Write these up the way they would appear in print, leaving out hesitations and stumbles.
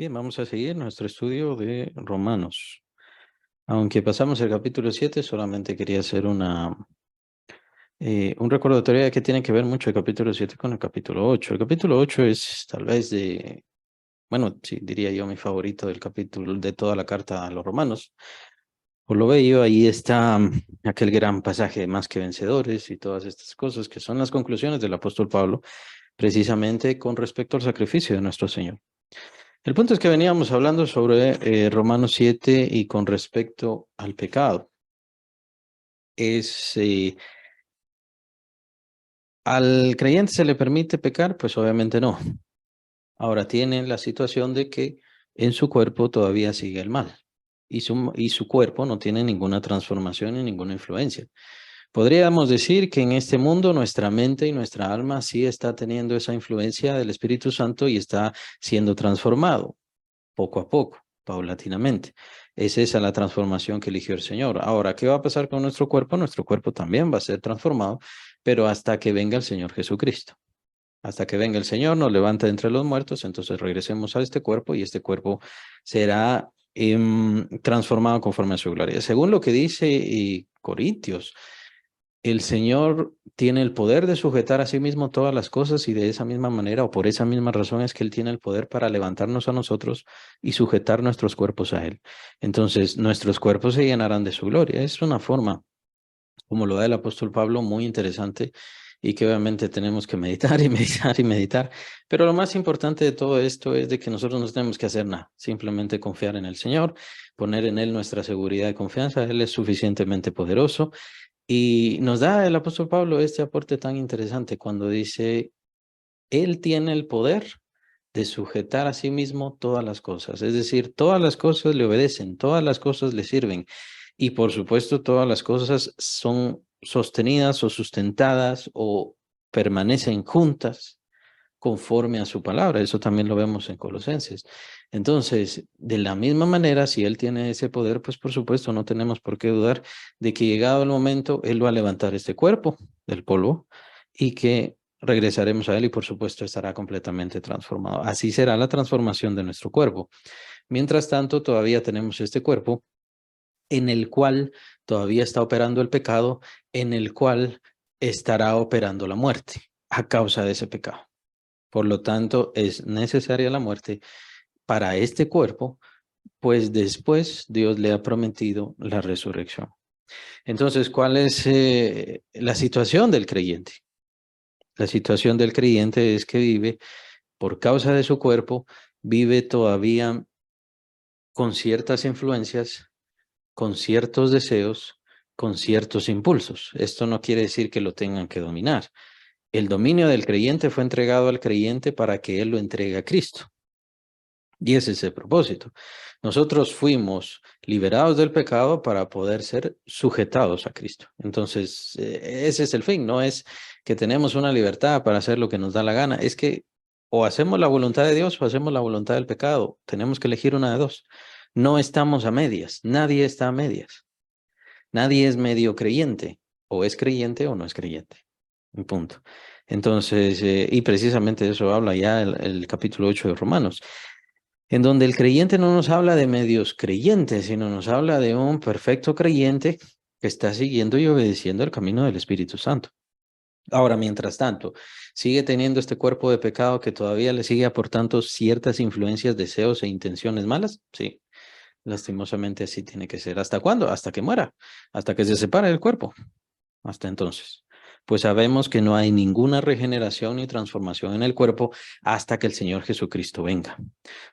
Bien, vamos a seguir nuestro estudio de Romanos. Aunque pasamos el capítulo 7, solamente quería hacer un recordatorio de que tiene que ver mucho el capítulo 7 con el capítulo 8. El capítulo 8 es tal vez bueno, sí, diría yo mi favorito del capítulo de toda la carta a los romanos. Por lo veo, ahí está aquel gran pasaje de más que vencedores y todas estas cosas que son las conclusiones del apóstol Pablo, precisamente con respecto al sacrificio de nuestro Señor. El punto es que veníamos hablando sobre Romanos 7 y con respecto al pecado. ¿Al creyente se le permite pecar? Pues obviamente no. Ahora tiene la situación de que en su cuerpo todavía sigue el mal y su cuerpo no tiene ninguna transformación ni ninguna influencia. Podríamos decir que en este mundo nuestra mente y nuestra alma sí está teniendo esa influencia del Espíritu Santo y está siendo transformado poco a poco, paulatinamente. Es esa la transformación que eligió el Señor. Ahora, ¿qué va a pasar con nuestro cuerpo? Nuestro cuerpo también va a ser transformado, pero hasta que venga el Señor Jesucristo. Hasta que venga el Señor, nos levanta entre los muertos, entonces regresemos a este cuerpo y este cuerpo será transformado conforme a su gloria. Según lo que dice Corintios, el Señor tiene el poder de sujetar a sí mismo todas las cosas y de esa misma manera o por esa misma razón es que Él tiene el poder para levantarnos a nosotros y sujetar nuestros cuerpos a Él. Entonces, nuestros cuerpos se llenarán de su gloria. Es una forma, como lo da el apóstol Pablo, muy interesante y que obviamente tenemos que meditar y meditar y meditar. Pero lo más importante de todo esto es de que nosotros no tenemos que hacer nada, simplemente confiar en el Señor, poner en Él nuestra seguridad y confianza. Él es suficientemente poderoso y nos da el apóstol Pablo este aporte tan interesante cuando dice, Él tiene el poder de sujetar a sí mismo todas las cosas. Es decir, todas las cosas le obedecen, todas las cosas le sirven. Y por supuesto, todas las cosas son sostenidas o sustentadas o permanecen juntas conforme a su palabra. Eso también lo vemos en Colosenses. Entonces, de la misma manera, si Él tiene ese poder, pues por supuesto no tenemos por qué dudar de que llegado el momento, Él va a levantar este cuerpo del polvo y que regresaremos a Él y por supuesto estará completamente transformado. Así será la transformación de nuestro cuerpo. Mientras tanto, todavía tenemos este cuerpo en el cual todavía está operando el pecado, en el cual estará operando la muerte a causa de ese pecado. Por lo tanto, es necesaria la muerte para este cuerpo, pues después Dios le ha prometido la resurrección. Entonces, ¿cuál es la situación del creyente? La situación del creyente es que vive, por causa de su cuerpo, vive todavía con ciertas influencias, con ciertos deseos, con ciertos impulsos. Esto no quiere decir que lo tengan que dominar. El dominio del creyente fue entregado al creyente para que él lo entregue a Cristo. Y ese es el propósito. Nosotros fuimos liberados del pecado para poder ser sujetados a Cristo. Entonces, ese es el fin. No es que tenemos una libertad para hacer lo que nos da la gana. Es que o hacemos la voluntad de Dios o hacemos la voluntad del pecado. Tenemos que elegir una de dos. No estamos a medias. Nadie está a medias. Nadie es medio creyente. O es creyente o no es creyente. Un punto. Entonces, y precisamente de eso habla ya el capítulo 8 de Romanos, en donde el creyente no nos habla de medios creyentes, sino nos habla de un perfecto creyente que está siguiendo y obedeciendo el camino del Espíritu Santo. Ahora, mientras tanto, sigue teniendo este cuerpo de pecado que todavía le sigue aportando ciertas influencias, deseos e intenciones malas. Sí, lastimosamente así tiene que ser. ¿Hasta cuándo? Hasta que muera, hasta que se separe del cuerpo. Hasta entonces, pues sabemos que no hay ninguna regeneración ni transformación en el cuerpo hasta que el Señor Jesucristo venga.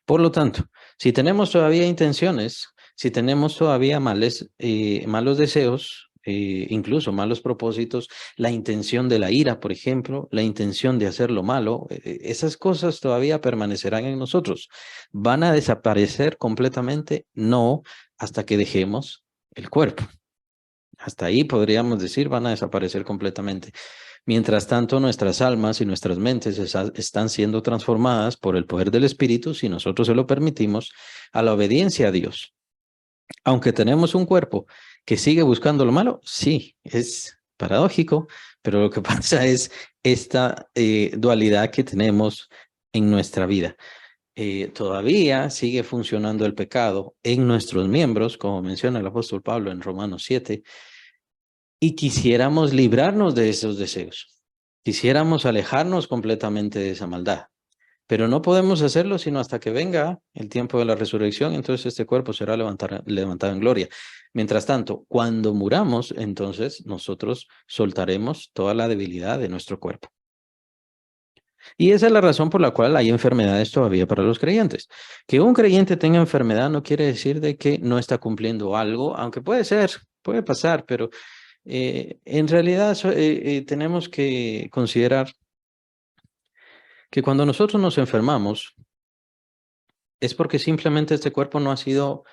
Por lo tanto, si tenemos todavía intenciones, si tenemos todavía malos deseos, incluso malos propósitos, la intención de la ira, por ejemplo, la intención de hacer lo malo, esas cosas todavía permanecerán en nosotros. ¿Van a desaparecer completamente? No, hasta que dejemos el cuerpo. Hasta ahí podríamos decir van a desaparecer completamente. Mientras tanto, nuestras almas y nuestras mentes están siendo transformadas por el poder del Espíritu, si nosotros se lo permitimos, a la obediencia a Dios. Aunque tenemos un cuerpo que sigue buscando lo malo, sí, es paradójico, pero lo que pasa es esta dualidad que tenemos en nuestra vida. todavía sigue funcionando el pecado en nuestros miembros, como menciona el apóstol Pablo en Romanos 7, y quisiéramos librarnos de esos deseos. Quisiéramos alejarnos completamente de esa maldad. Pero no podemos hacerlo sino hasta que venga el tiempo de la resurrección, entonces este cuerpo será levantado en gloria. Mientras tanto, cuando muramos, entonces nosotros soltaremos toda la debilidad de nuestro cuerpo. Y esa es la razón por la cual hay enfermedades todavía para los creyentes. Que un creyente tenga enfermedad no quiere decir de que no está cumpliendo algo, aunque puede ser, puede pasar, pero en realidad tenemos que considerar que cuando nosotros nos enfermamos, es porque simplemente este cuerpo no ha sido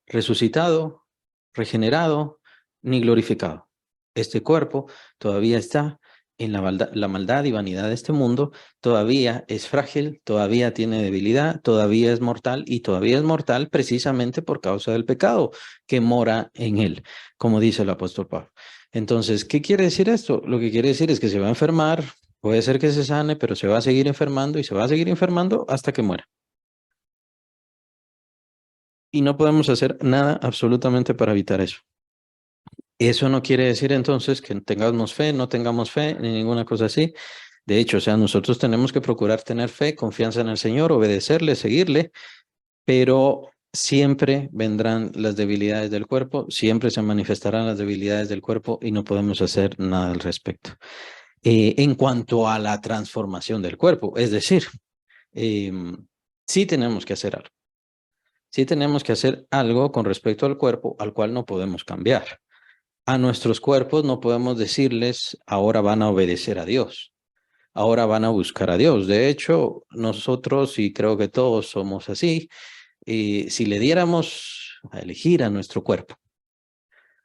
resucitado, regenerado, ni glorificado. Este cuerpo todavía está en la maldad y vanidad de este mundo, todavía es frágil, todavía tiene debilidad, todavía es mortal y todavía es mortal precisamente por causa del pecado que mora en él, como dice el apóstol Pablo. Entonces, ¿qué quiere decir esto? Lo que quiere decir es que se va a enfermar, puede ser que se sane, pero se va a seguir enfermando y se va a seguir enfermando hasta que muera. Y no podemos hacer nada absolutamente para evitar eso. Eso no quiere decir entonces que tengamos fe, no tengamos fe, ni ninguna cosa así. De hecho, o sea, nosotros tenemos que procurar tener fe, confianza en el Señor, obedecerle, seguirle, pero siempre vendrán las debilidades del cuerpo, siempre se manifestarán las debilidades del cuerpo y no podemos hacer nada al respecto. En cuanto a la transformación del cuerpo, es decir, eh, sí tenemos que hacer algo. Sí tenemos que hacer algo con respecto al cuerpo al cual no podemos cambiar. A nuestros cuerpos no podemos decirles, ahora van a obedecer a Dios, ahora van a buscar a Dios. De hecho, nosotros, y creo que todos somos así, si le diéramos a elegir a nuestro cuerpo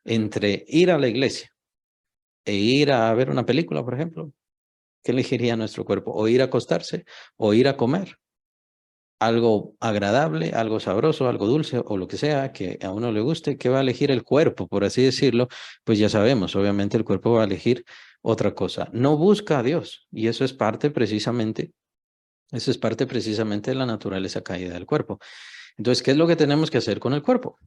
entre ir a la iglesia e ir a ver una película, por ejemplo, ¿qué elegiría nuestro cuerpo? ¿O ir a acostarse o ir a comer? Algo agradable, algo sabroso, algo dulce o lo que sea que a uno le guste, ¿qué va a elegir el cuerpo, por así decirlo? Pues ya sabemos, obviamente el cuerpo va a elegir otra cosa. No busca a Dios y eso es parte precisamente de la naturaleza caída del cuerpo. Entonces, ¿qué es lo que tenemos que hacer con el cuerpo?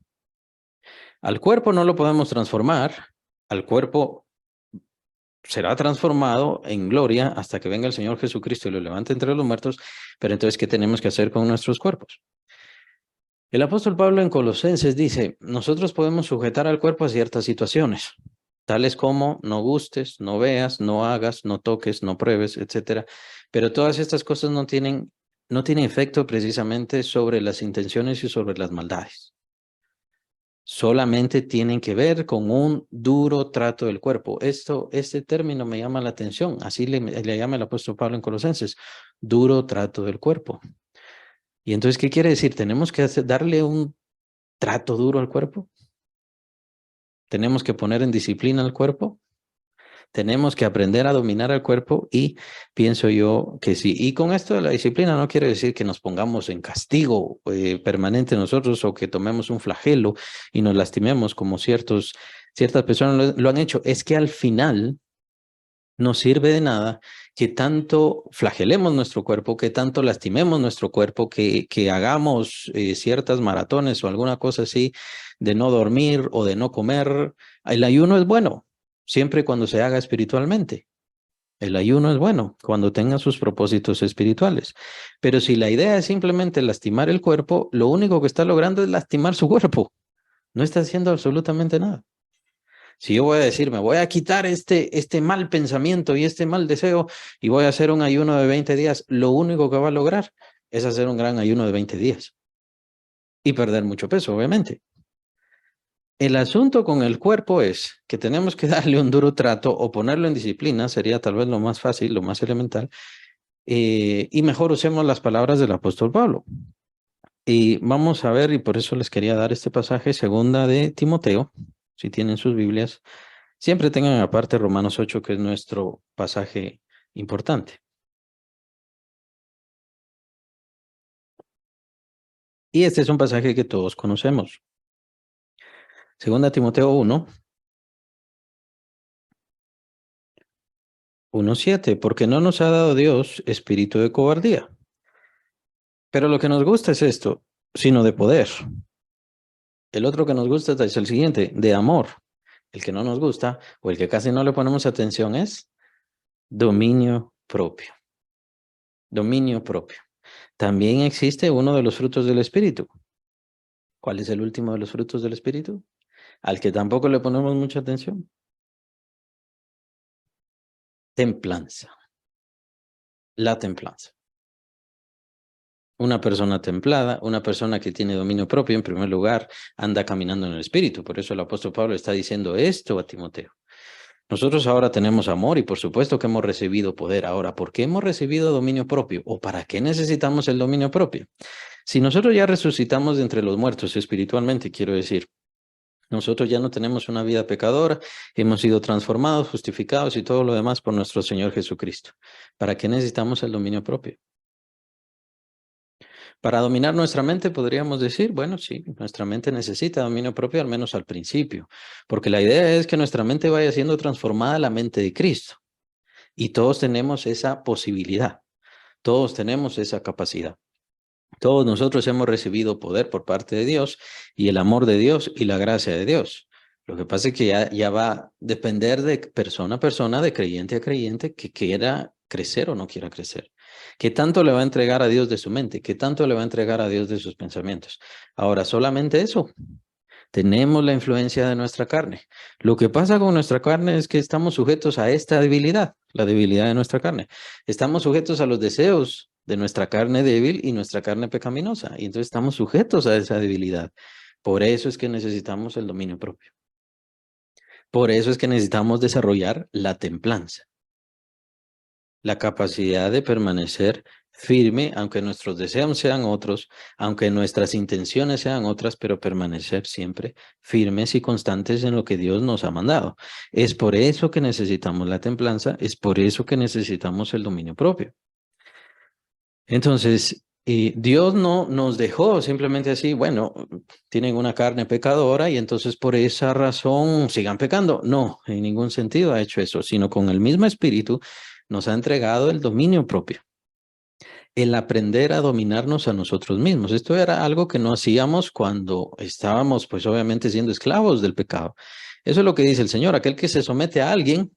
Al cuerpo no lo podemos transformar, al cuerpo será transformado en gloria hasta que venga el Señor Jesucristo y lo levante entre los muertos, pero entonces, ¿qué tenemos que hacer con nuestros cuerpos? El apóstol Pablo en Colosenses dice, nosotros podemos sujetar al cuerpo a ciertas situaciones, tales como no gustes, no veas, no hagas, no toques, no pruebes, etcétera. Pero todas estas cosas no tienen efecto precisamente sobre las intenciones y sobre las maldades. Solamente tienen que ver con un duro trato del cuerpo. Este término me llama la atención, así le llama el apóstol Pablo en Colosenses, duro trato del cuerpo. Y entonces, ¿qué quiere decir? Tenemos que darle un trato duro al cuerpo. Tenemos que poner en disciplina al cuerpo. Tenemos que aprender a dominar al cuerpo y pienso yo que sí. Y con esto de la disciplina no quiere decir que nos pongamos en castigo permanente nosotros o que tomemos un flagelo y nos lastimemos como ciertas personas lo han hecho. Es que al final no sirve de nada que tanto flagelemos nuestro cuerpo, que tanto lastimemos nuestro cuerpo, que hagamos ciertas maratones o alguna cosa así de no dormir o de no comer. El ayuno es bueno, siempre y cuando se haga espiritualmente. El ayuno es bueno cuando tenga sus propósitos espirituales. Pero si la idea es simplemente lastimar el cuerpo, lo único que está logrando es lastimar su cuerpo. No está haciendo absolutamente nada. Si yo voy a decir, me voy a quitar este mal pensamiento y este mal deseo y voy a hacer un ayuno de 20 días, lo único que va a lograr es hacer un gran ayuno de 20 días y perder mucho peso, obviamente. El asunto con el cuerpo es que tenemos que darle un duro trato o ponerlo en disciplina, sería tal vez lo más fácil, lo más elemental, y mejor usemos las palabras del apóstol Pablo. Y vamos a ver, y por eso les quería dar este pasaje, segunda de Timoteo, si tienen sus Biblias. Siempre tengan aparte Romanos 8, que es nuestro pasaje importante. Y este es un pasaje que todos conocemos. Segunda Timoteo 1:7, porque no nos ha dado Dios espíritu de cobardía, Pero lo que nos gusta es esto, sino de poder. El otro que nos gusta es el siguiente, de amor. El que no nos gusta o el que casi no le ponemos atención es dominio propio. Dominio propio. También existe uno de los frutos del Espíritu. ¿Cuál es el último de los frutos del Espíritu? Al que tampoco le ponemos mucha atención. Templanza. La templanza. Una persona templada, una persona que tiene dominio propio, en primer lugar, anda caminando en el Espíritu. Por eso el apóstol Pablo está diciendo esto a Timoteo. Nosotros ahora tenemos amor y por supuesto que hemos recibido poder. Ahora, ¿por qué hemos recibido dominio propio? ¿O para qué necesitamos el dominio propio? Si nosotros ya resucitamos de entre los muertos espiritualmente, quiero decir, nosotros ya no tenemos una vida pecadora, hemos sido transformados, justificados y todo lo demás por nuestro Señor Jesucristo. ¿Para qué necesitamos el dominio propio? Para dominar nuestra mente podríamos decir, bueno, sí, nuestra mente necesita dominio propio, al menos al principio, porque la idea es que nuestra mente vaya siendo transformada a la mente de Cristo. Y todos tenemos esa posibilidad, todos tenemos esa capacidad. Todos nosotros hemos recibido poder por parte de Dios y el amor de Dios y la gracia de Dios. Lo que pasa es que ya va a depender de persona a persona, de creyente a creyente, que quiera crecer o no quiera crecer. ¿Qué tanto le va a entregar a Dios de su mente? ¿Qué tanto le va a entregar a Dios de sus pensamientos? Ahora, solamente eso. Tenemos la influencia de nuestra carne. Lo que pasa con nuestra carne es que estamos sujetos a esta debilidad, la debilidad de nuestra carne. Estamos sujetos a los deseos de nuestra carne débil y nuestra carne pecaminosa. Y entonces estamos sujetos a esa debilidad. Por eso es que necesitamos el dominio propio. Por eso es que necesitamos desarrollar la templanza, la capacidad de permanecer firme, aunque nuestros deseos sean otros, aunque nuestras intenciones sean otras, pero permanecer siempre firmes y constantes en lo que Dios nos ha mandado. Es por eso que necesitamos la templanza, es por eso que necesitamos el dominio propio. Entonces, Dios no nos dejó simplemente así, bueno, tienen una carne pecadora y entonces por esa razón sigan pecando. No, en ningún sentido ha hecho eso, sino con el mismo espíritu nos ha entregado el dominio propio, el aprender a dominarnos a nosotros mismos. Esto era algo que no hacíamos cuando estábamos, pues obviamente, siendo esclavos del pecado. Eso es lo que dice el Señor, aquel que se somete a alguien,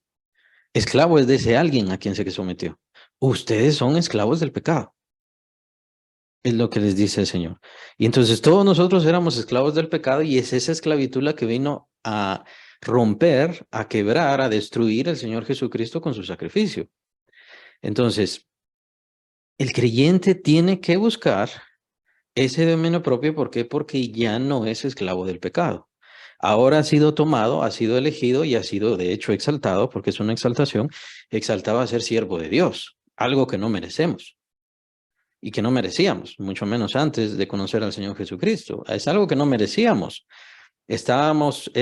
esclavo es de ese alguien a quien se sometió. Ustedes son esclavos del pecado. Es lo que les dice el Señor. Y entonces todos nosotros éramos esclavos del pecado y es esa esclavitud la que vino a romper, a quebrar, a destruir el Señor Jesucristo con su sacrificio. Entonces, el creyente tiene que buscar ese dominio propio. ¿Por qué? Porque ya no es esclavo del pecado. Ahora ha sido tomado, ha sido elegido y ha sido de hecho exaltado, porque es una exaltación, exaltado a ser siervo de Dios, algo que no merecemos y que no merecíamos, mucho menos antes de conocer al Señor Jesucristo. Es algo que no merecíamos. Éramos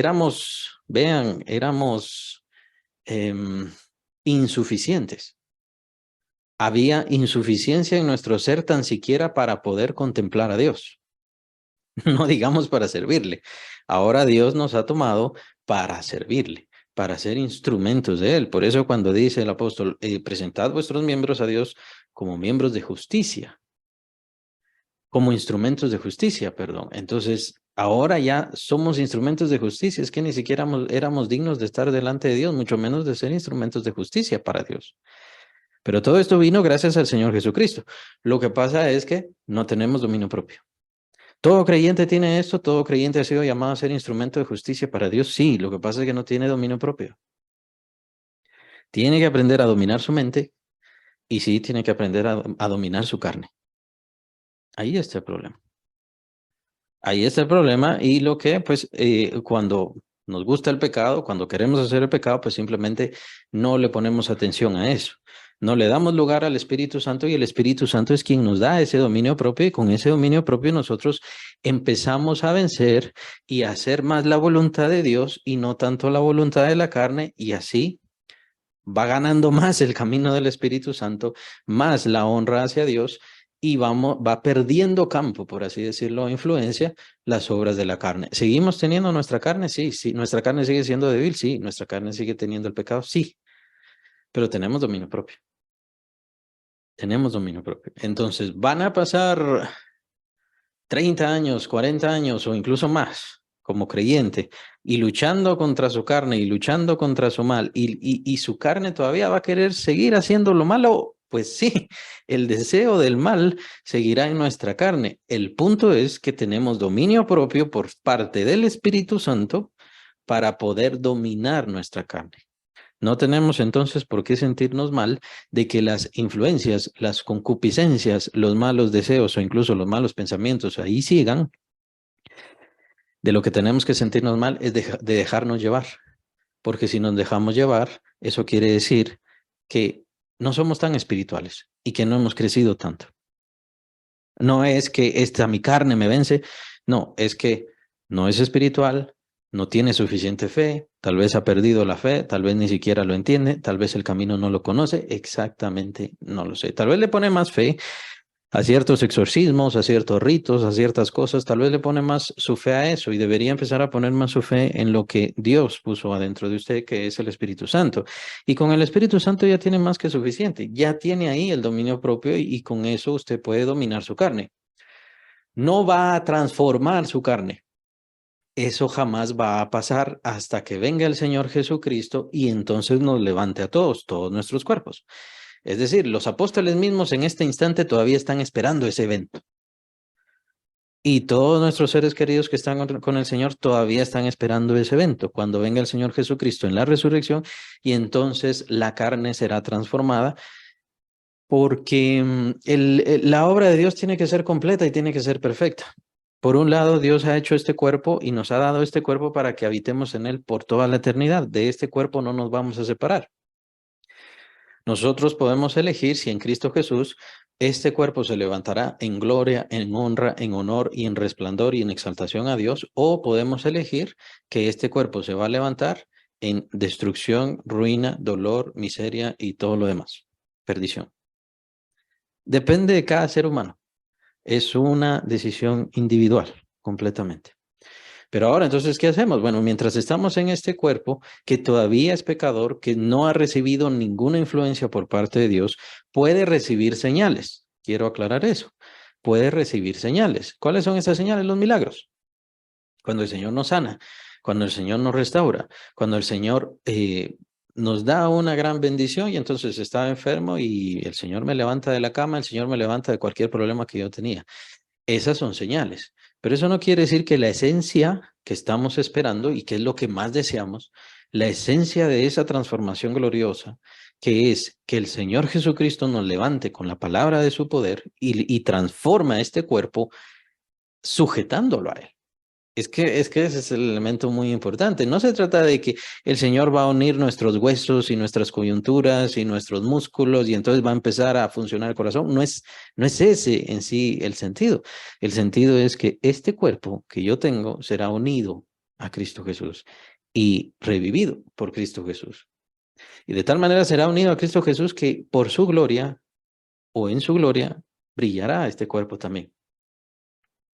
insuficientes. Había insuficiencia en nuestro ser tan siquiera para poder contemplar a Dios. No digamos para servirle. Ahora Dios nos ha tomado para servirle, para ser instrumentos de Él. Por eso cuando dice el apóstol, presentad vuestros miembros a Dios como miembros de justicia, como instrumentos de justicia, perdón. Entonces, ahora ya somos instrumentos de justicia. Es que ni siquiera éramos dignos de estar delante de Dios, mucho menos de ser instrumentos de justicia para Dios. Pero todo esto vino gracias al Señor Jesucristo. Lo que pasa es que no tenemos dominio propio. ¿Todo creyente tiene esto? ¿Todo creyente ha sido llamado a ser instrumento de justicia para Dios? Sí, lo que pasa es que no tiene dominio propio. Tiene que aprender a dominar su mente y sí tiene que aprender a dominar su carne. Ahí está el problema. Ahí está el problema y lo que, pues, cuando nos gusta el pecado, cuando queremos hacer el pecado, pues simplemente no le ponemos atención a eso. No le damos lugar al Espíritu Santo y el Espíritu Santo es quien nos da ese dominio propio y con ese dominio propio nosotros empezamos a vencer y a hacer más la voluntad de Dios y no tanto la voluntad de la carne y así va ganando más el camino del Espíritu Santo, más la honra hacia Dios y va perdiendo campo, por así decirlo, influencia, las obras de la carne. ¿Seguimos teniendo nuestra carne? Sí, sí. ¿Nuestra carne sigue siendo débil? Sí. ¿Nuestra carne sigue teniendo el pecado? Sí. Pero tenemos dominio propio. Tenemos dominio propio. Entonces, van a pasar 30 años, 40 años o incluso más como creyente y luchando contra su carne y luchando contra su mal y su carne todavía va a querer seguir haciendo lo malo, pues sí, el deseo del mal seguirá en nuestra carne. El punto es que tenemos dominio propio por parte del Espíritu Santo para poder dominar nuestra carne. No tenemos entonces por qué sentirnos mal de que las influencias, las concupiscencias, los malos deseos o incluso los malos pensamientos ahí sigan. De lo que tenemos que sentirnos mal es de dejarnos llevar, porque si nos dejamos llevar, eso quiere decir que no somos tan espirituales y que no hemos crecido tanto. No es que esta mi carne me vence, no, es que no es espiritual, no tiene suficiente fe, tal vez ha perdido la fe, tal vez ni siquiera lo entiende, tal vez el camino no lo conoce, exactamente no lo sé. Tal vez le pone más fe a ciertos exorcismos, a ciertos ritos, a ciertas cosas, tal vez le pone más su fe a eso y debería empezar a poner más su fe en lo que Dios puso adentro de usted, que es el Espíritu Santo. Y con el Espíritu Santo ya tiene más que suficiente, ya tiene ahí el dominio propio y con eso usted puede dominar su carne. No va a transformar su carne. Eso jamás va a pasar hasta que venga el Señor Jesucristo y entonces nos levante a todos, todos nuestros cuerpos. Es decir, los apóstoles mismos en este instante todavía están esperando ese evento. Y todos nuestros seres queridos que están con el Señor todavía están esperando ese evento, cuando venga el Señor Jesucristo en la resurrección y entonces la carne será transformada porque la obra de Dios tiene que ser completa y tiene que ser perfecta. Por un lado, Dios ha hecho este cuerpo y nos ha dado este cuerpo para que habitemos en él por toda la eternidad. De este cuerpo no nos vamos a separar. Nosotros podemos elegir si en Cristo Jesús este cuerpo se levantará en gloria, en honra, en honor y en resplandor y en exaltación a Dios, o podemos elegir que este cuerpo se va a levantar en destrucción, ruina, dolor, miseria y todo lo demás, perdición. Depende de cada ser humano. Es una decisión individual, completamente. Pero ahora, entonces, ¿qué hacemos? Bueno, mientras estamos en este cuerpo que todavía es pecador, que no ha recibido ninguna influencia por parte de Dios, puede recibir señales. Quiero aclarar eso. Puede recibir señales. ¿Cuáles son esas señales? Los milagros. Cuando el Señor nos sana, cuando el Señor nos restaura, cuando el Señor nos da una gran bendición y entonces estaba enfermo y el Señor me levanta de la cama, el Señor me levanta de cualquier problema que yo tenía. Esas son señales, pero eso no quiere decir que la esencia que estamos esperando y que es lo que más deseamos, la esencia de esa transformación gloriosa, que es que el Señor Jesucristo nos levante con la palabra de su poder y transforma este cuerpo sujetándolo a Él. Es que ese es el elemento muy importante. No se trata de que el Señor va a unir nuestros huesos y nuestras coyunturas y nuestros músculos y entonces va a empezar a funcionar el corazón. No es ese en sí el sentido. El sentido es que este cuerpo que yo tengo será unido a Cristo Jesús y revivido por Cristo Jesús. Y de tal manera será unido a Cristo Jesús que por su gloria o en su gloria brillará este cuerpo también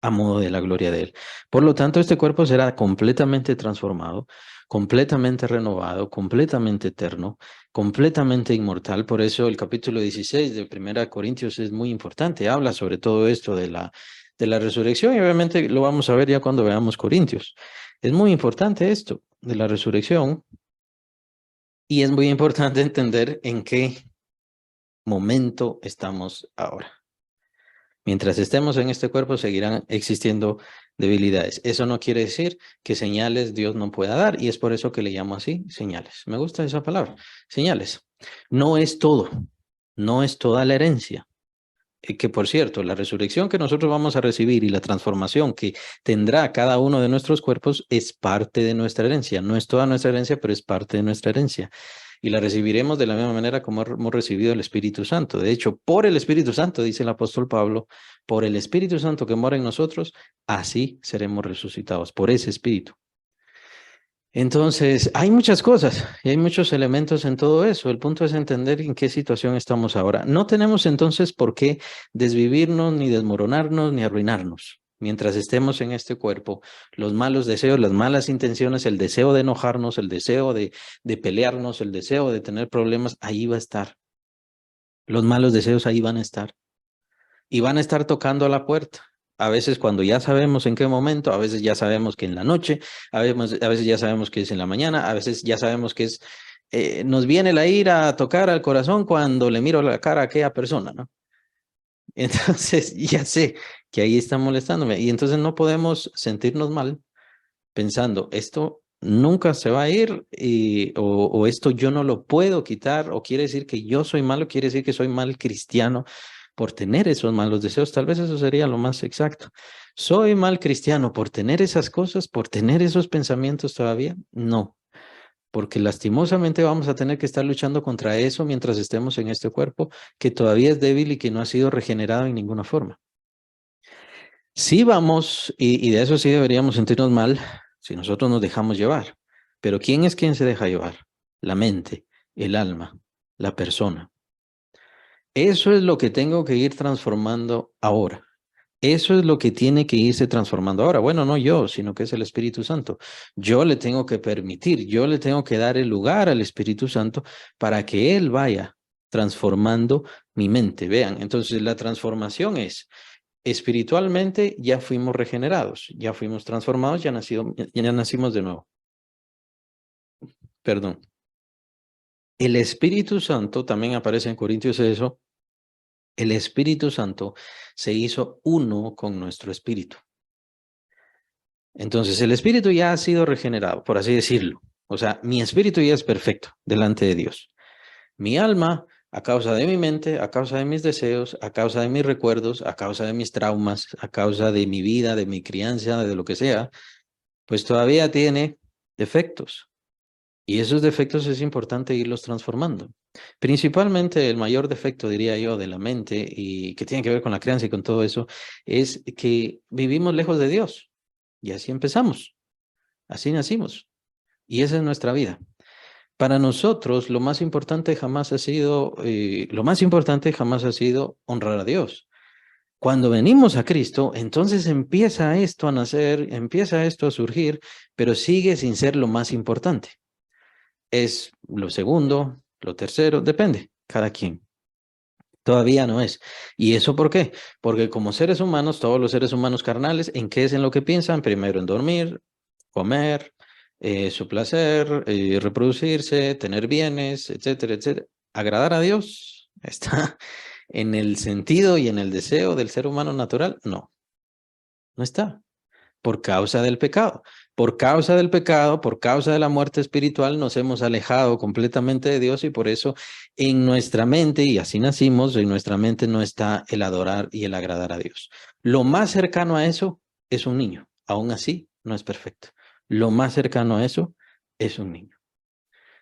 a modo de la gloria de Él. Por lo tanto, este cuerpo será completamente transformado, completamente renovado, completamente eterno, completamente inmortal. Por eso el capítulo 16 de 1 Corintios es muy importante. Habla sobre todo esto de la resurrección y obviamente lo vamos a ver ya cuando veamos Corintios. Es muy importante esto de la resurrección y es muy importante entender en qué momento estamos ahora. Mientras estemos en este cuerpo seguirán existiendo debilidades. Eso no quiere decir que señales Dios no pueda dar y es por eso que le llamo así señales. Me gusta esa palabra, señales. No es todo, no es toda la herencia. Que por cierto, la resurrección que nosotros vamos a recibir y la transformación que tendrá cada uno de nuestros cuerpos es parte de nuestra herencia. No es toda nuestra herencia, pero es parte de nuestra herencia. Y la recibiremos de la misma manera como hemos recibido el Espíritu Santo. De hecho, por el Espíritu Santo, dice el apóstol Pablo, por el Espíritu Santo que mora en nosotros, así seremos resucitados, por ese Espíritu. Entonces, hay muchas cosas y hay muchos elementos en todo eso. El punto es entender en qué situación estamos ahora. No tenemos entonces por qué desvivirnos, ni desmoronarnos, ni arruinarnos. Mientras estemos en este cuerpo, los malos deseos, las malas intenciones, el deseo de enojarnos, el deseo de pelearnos, el deseo de tener problemas, ahí va a estar. Los malos deseos ahí van a estar. Y van a estar tocando a la puerta. A veces cuando ya sabemos en qué momento, a veces ya sabemos que en la noche, a veces ya sabemos que es en la mañana, a veces ya sabemos que es, nos viene la ira a tocar al corazón cuando le miro la cara a aquella persona, ¿no? Entonces ya sé que ahí está molestándome y entonces no podemos sentirnos mal pensando, esto nunca se va a ir o esto yo no lo puedo quitar o quiere decir que yo soy malo, quiere decir que soy mal cristiano por tener esos malos deseos. Tal vez eso sería lo más exacto. ¿Soy mal cristiano por tener esas cosas, por tener esos pensamientos todavía? No, porque lastimosamente vamos a tener que estar luchando contra eso mientras estemos en este cuerpo que todavía es débil y que no ha sido regenerado en ninguna forma. Sí vamos, y de eso sí deberíamos sentirnos mal si nosotros nos dejamos llevar. Pero ¿quién es quien se deja llevar? La mente, el alma, la persona. Eso es lo que tengo que ir transformando ahora. Eso es lo que tiene que irse transformando ahora. Bueno, no yo, sino que es el Espíritu Santo. Yo le tengo que permitir, yo le tengo que dar el lugar al Espíritu Santo para que Él vaya transformando mi mente. Vean, entonces la transformación es espiritualmente ya fuimos regenerados, ya fuimos transformados, ya nacimos de nuevo. Perdón. El Espíritu Santo, también aparece en Corintios eso, el Espíritu Santo se hizo uno con nuestro espíritu. Entonces, el espíritu ya ha sido regenerado, por así decirlo. O sea, mi espíritu ya es perfecto delante de Dios. Mi alma, a causa de mi mente, a causa de mis deseos, a causa de mis recuerdos, a causa de mis traumas, a causa de mi vida, de mi crianza, de lo que sea, pues todavía tiene defectos. Y esos defectos es importante irlos transformando. Principalmente el mayor defecto, diría yo, de la mente y que tiene que ver con la crianza y con todo eso, es que vivimos lejos de Dios. Y así empezamos, así nacimos. Y esa es nuestra vida. Para nosotros, lo más importante jamás ha sido honrar a Dios. Cuando venimos a Cristo, entonces empieza esto a nacer, empieza esto a surgir, pero sigue sin ser lo más importante. Es lo segundo, lo tercero, depende, cada quien. Todavía no es. ¿Y eso por qué? Porque como seres humanos, todos los seres humanos carnales, ¿en qué es en lo que piensan? Primero en dormir, comer, su placer, reproducirse, tener bienes, etcétera, etcétera. Agradar a Dios está en el sentido y en el deseo del ser humano natural. No, no está por causa del pecado. Por causa del pecado, por causa de la muerte espiritual, nos hemos alejado completamente de Dios y por eso en nuestra mente, y así nacimos, en nuestra mente no está el adorar y el agradar a Dios. Lo más cercano a eso es un niño. Aún así, no es perfecto. Lo más cercano a eso es un niño.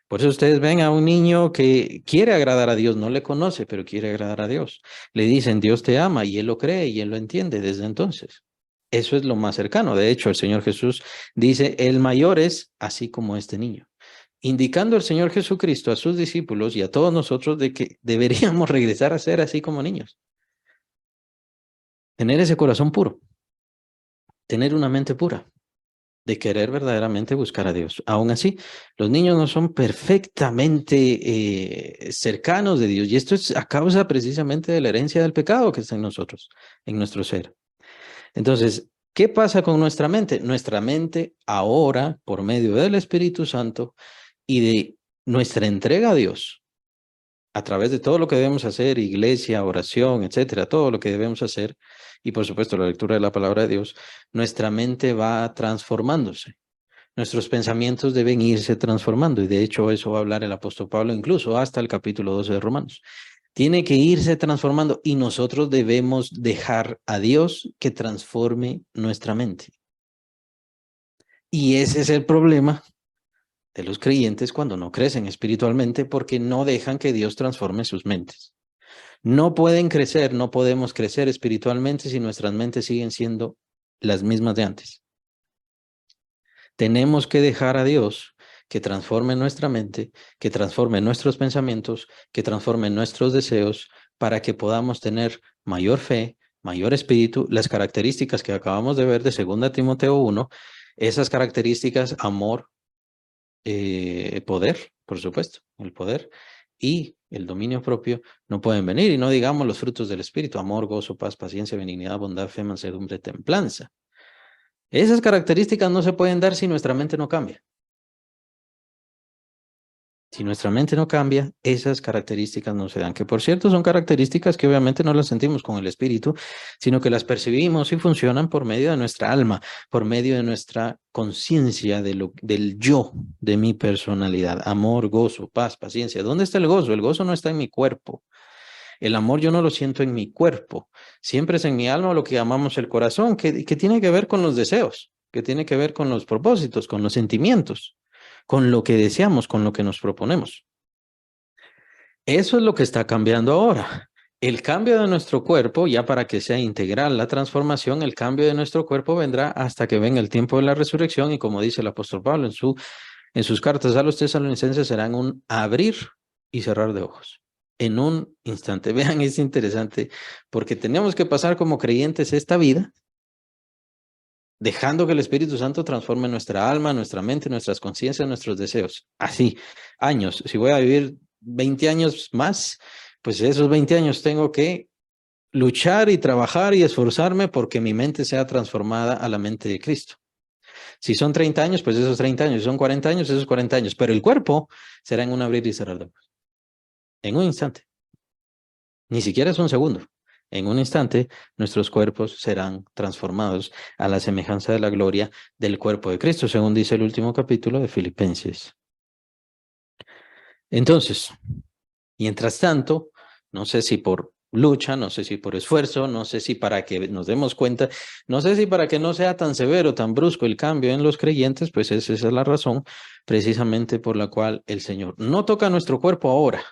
Por eso ustedes ven a un niño que quiere agradar a Dios, no le conoce, pero quiere agradar a Dios. Le dicen, Dios te ama y él lo cree y él lo entiende desde entonces. Eso es lo más cercano. De hecho, el Señor Jesús dice, el mayor es así como este niño, indicando el Señor Jesucristo a sus discípulos y a todos nosotros de que deberíamos regresar a ser así como niños. Tener ese corazón puro, tener una mente pura, de querer verdaderamente buscar a Dios. Aún así, los niños no son perfectamente cercanos de Dios y esto es a causa precisamente de la herencia del pecado que está en nosotros, en nuestro ser. Entonces, ¿qué pasa con nuestra mente? Nuestra mente ahora, por medio del Espíritu Santo y de nuestra entrega a Dios, a través de todo lo que debemos hacer, iglesia, oración, etcétera, todo lo que debemos hacer, y por supuesto la lectura de la palabra de Dios, nuestra mente va transformándose. Nuestros pensamientos deben irse transformando, y de hecho eso va a hablar el apóstol Pablo incluso hasta el capítulo 12 de Romanos. Tiene que irse transformando y nosotros debemos dejar a Dios que transforme nuestra mente. Y ese es el problema de los creyentes cuando no crecen espiritualmente porque no dejan que Dios transforme sus mentes. No pueden crecer, no podemos crecer espiritualmente si nuestras mentes siguen siendo las mismas de antes. Tenemos que dejar a Dios que transforme nuestra mente, que transforme nuestros pensamientos, que transforme nuestros deseos para que podamos tener mayor fe, mayor espíritu, las características que acabamos de ver de 2 Timoteo 1, esas características, amor, poder, por supuesto, el poder, y el dominio propio no pueden venir. Y no digamos los frutos del Espíritu: amor, gozo, paz, paciencia, benignidad, bondad, fe, mansedumbre, templanza. Esas características no se pueden dar si nuestra mente no cambia. Si nuestra mente no cambia, esas características no se dan. Que por cierto son características que obviamente no las sentimos con el espíritu, sino que las percibimos y funcionan por medio de nuestra alma, por medio de nuestra conciencia del yo, de mi personalidad. Amor, gozo, paz, paciencia. ¿Dónde está el gozo? El gozo no está en mi cuerpo. El amor yo no lo siento en mi cuerpo. Siempre es en mi alma, lo que llamamos el corazón, que tiene que ver con los deseos, que tiene que ver con los propósitos, con los sentimientos, con lo que deseamos, con lo que nos proponemos. Eso es lo que está cambiando ahora. El cambio de nuestro cuerpo, ya para que sea integral la transformación, el cambio de nuestro cuerpo vendrá hasta que venga el tiempo de la resurrección, y como dice el apóstol Pablo en sus cartas a los tesalonicenses, serán un abrir y cerrar de ojos. En un instante. Vean, es interesante, porque tenemos que pasar como creyentes esta vida dejando que el Espíritu Santo transforme nuestra alma, nuestra mente, nuestras conciencias, nuestros deseos. Así, años. Si voy a vivir 20 años más, pues esos 20 años tengo que luchar y trabajar y esforzarme porque mi mente sea transformada a la mente de Cristo. Si son 30 años, pues esos 30 años. Si son 40 años, esos 40 años. Pero el cuerpo será en un abrir y cerrar de ojos. En un instante. Ni siquiera es un segundo. En un instante, nuestros cuerpos serán transformados a la semejanza de la gloria del cuerpo de Cristo, según dice el último capítulo de Filipenses. Entonces, mientras tanto, no sé si por lucha, no sé si por esfuerzo, no sé si para que nos demos cuenta, no sé si para que no sea tan severo, tan brusco el cambio en los creyentes, pues esa es la razón precisamente por la cual el Señor no toca nuestro cuerpo ahora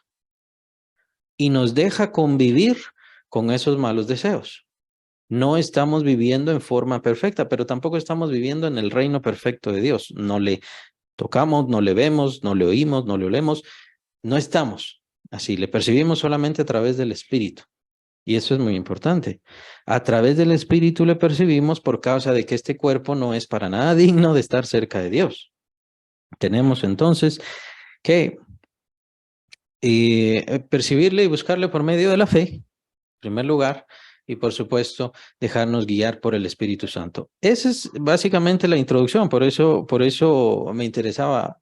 y nos deja convivir con esos malos deseos. No estamos viviendo en forma perfecta, pero tampoco estamos viviendo en el reino perfecto de Dios. No le tocamos, no le vemos, no le oímos, no le olemos. No estamos así, le percibimos solamente a través del Espíritu. Y eso es muy importante. A través del Espíritu le percibimos por causa de que este cuerpo no es para nada digno de estar cerca de Dios. Tenemos entonces que percibirle y buscarle por medio de la fe, en primer lugar, y por supuesto dejarnos guiar por el Espíritu Santo. Esa es básicamente la introducción, por eso me interesaba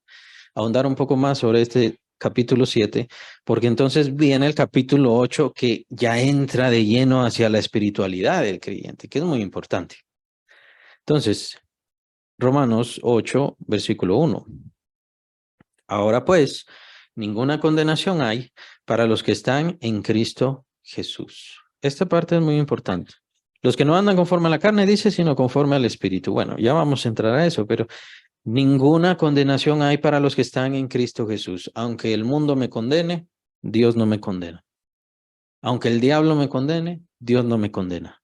ahondar un poco más sobre este capítulo 7, porque entonces viene el capítulo 8 que ya entra de lleno hacia la espiritualidad del creyente, que es muy importante. Entonces, Romanos 8, versículo 1. Ahora pues, ninguna condenación hay para los que están en Cristo Jesús. Esta parte es muy importante. Los que no andan conforme a la carne, dice, sino conforme al Espíritu. Bueno, ya vamos a entrar a eso, pero ninguna condenación hay para los que están en Cristo Jesús. Aunque el mundo me condene, Dios no me condena. Aunque el diablo me condene, Dios no me condena.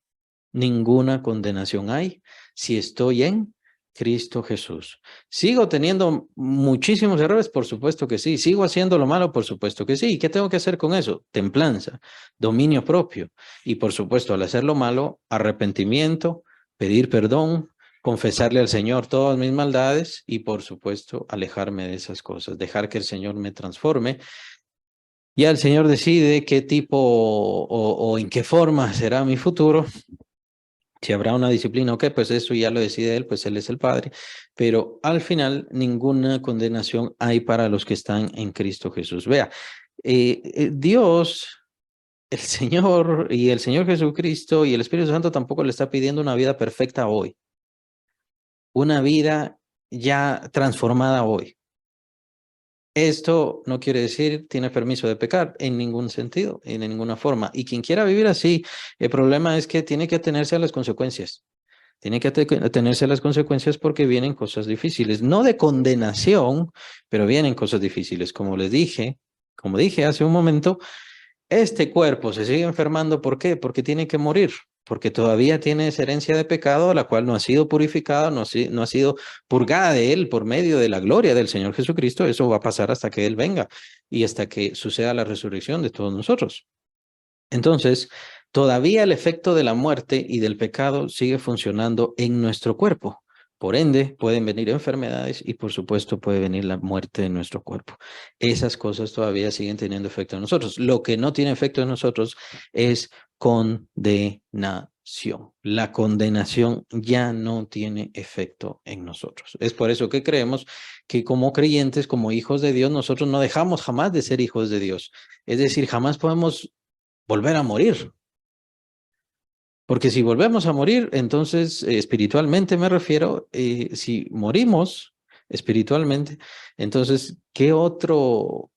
Ninguna condenación hay si estoy en Cristo Jesús. ¿Sigo teniendo muchísimos errores? Por supuesto que sí. ¿Sigo haciendo lo malo? Por supuesto que sí. ¿Y qué tengo que hacer con eso? Templanza, dominio propio. Y por supuesto, al hacer lo malo, arrepentimiento, pedir perdón, confesarle al Señor todas mis maldades y por supuesto, alejarme de esas cosas, dejar que el Señor me transforme. Ya el Señor decide qué tipo o en qué forma será mi futuro. Si habrá una disciplina o qué, pues eso ya lo decide Él, pues Él es el Padre. Pero al final, ninguna condenación hay para los que están en Cristo Jesús. Vea, Dios, el Señor y el Señor Jesucristo y el Espíritu Santo tampoco le está pidiendo una vida perfecta hoy. Una vida ya transformada hoy. Esto no quiere decir tiene permiso de pecar en ningún sentido, en ninguna forma. Y quien quiera vivir así, el problema es que tiene que atenerse a las consecuencias. Tiene que atenerse a las consecuencias porque vienen cosas difíciles. No de condenación, pero vienen cosas difíciles. Como dije hace un momento, este cuerpo se sigue enfermando. ¿Por qué? Porque tiene que morir, porque todavía tiene esa herencia de pecado, la cual no ha sido purificada, no ha sido purgada de él por medio de la gloria del Señor Jesucristo. Eso va a pasar hasta que Él venga y hasta que suceda la resurrección de todos nosotros. Entonces, todavía el efecto de la muerte y del pecado sigue funcionando en nuestro cuerpo. Por ende, pueden venir enfermedades y por supuesto puede venir la muerte de nuestro cuerpo. Esas cosas todavía siguen teniendo efecto en nosotros. Lo que no tiene efecto en nosotros es condenación. La condenación ya no tiene efecto en nosotros. Es por eso que creemos que como creyentes, como hijos de Dios, nosotros no dejamos jamás de ser hijos de Dios. Es decir, jamás podemos volver a morir. Porque si volvemos a morir, entonces espiritualmente me refiero, si morimos espiritualmente, entonces, qué otro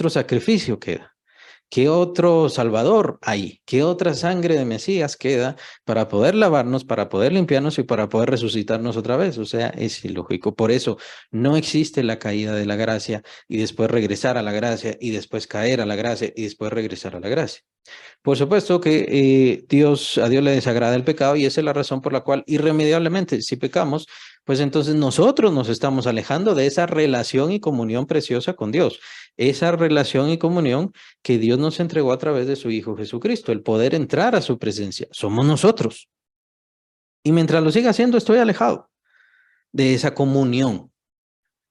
sacrificio queda? ¿Qué otro Salvador hay? ¿Qué otra sangre de Mesías queda para poder lavarnos, para poder limpiarnos y para poder resucitarnos otra vez? O sea, es ilógico. Por eso no existe la caída de la gracia y después regresar a la gracia y después caer a la gracia y después regresar a la gracia. Por supuesto que a Dios le desagrada el pecado y esa es la razón por la cual irremediablemente si pecamos, pues entonces nosotros nos estamos alejando de esa relación y comunión preciosa con Dios, esa relación y comunión que Dios nos entregó a través de su Hijo Jesucristo, el poder entrar a su presencia, somos nosotros. Y mientras lo siga haciendo, estoy alejado de esa comunión,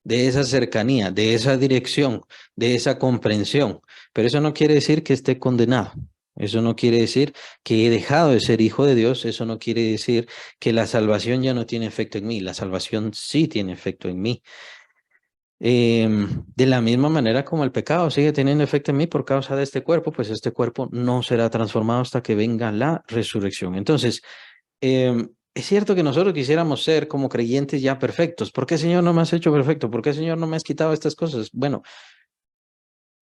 de esa cercanía, de esa dirección, de esa comprensión. Pero eso no quiere decir que esté condenado. Eso no quiere decir que he dejado de ser hijo de Dios. Eso no quiere decir que la salvación ya no tiene efecto en mí. La salvación sí tiene efecto en mí. De la misma manera como el pecado sigue teniendo efecto en mí por causa de este cuerpo, pues este cuerpo no será transformado hasta que venga la resurrección. Entonces, es cierto que nosotros quisiéramos ser como creyentes ya perfectos. ¿Por qué, Señor, no me has hecho perfecto? ¿Por qué, Señor, no me has quitado estas cosas? Bueno,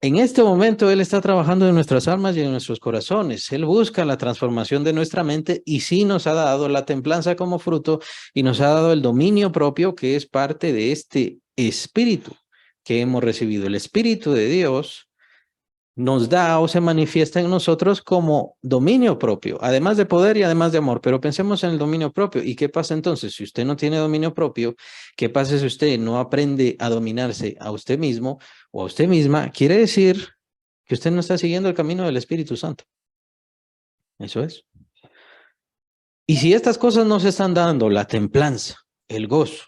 en este momento Él está trabajando en nuestras almas y en nuestros corazones. Él busca la transformación de nuestra mente y sí nos ha dado la templanza como fruto y nos ha dado el dominio propio que es parte de este espíritu que hemos recibido. El Espíritu de Dios nos da o se manifiesta en nosotros como dominio propio, además de poder y además de amor. Pero pensemos en el dominio propio. ¿Y qué pasa entonces? Si usted no tiene dominio propio, ¿qué pasa si usted no aprende a dominarse a usted mismo o a usted misma? Quiere decir que usted no está siguiendo el camino del Espíritu Santo. Eso es. Y si estas cosas no se están dando, la templanza, el gozo,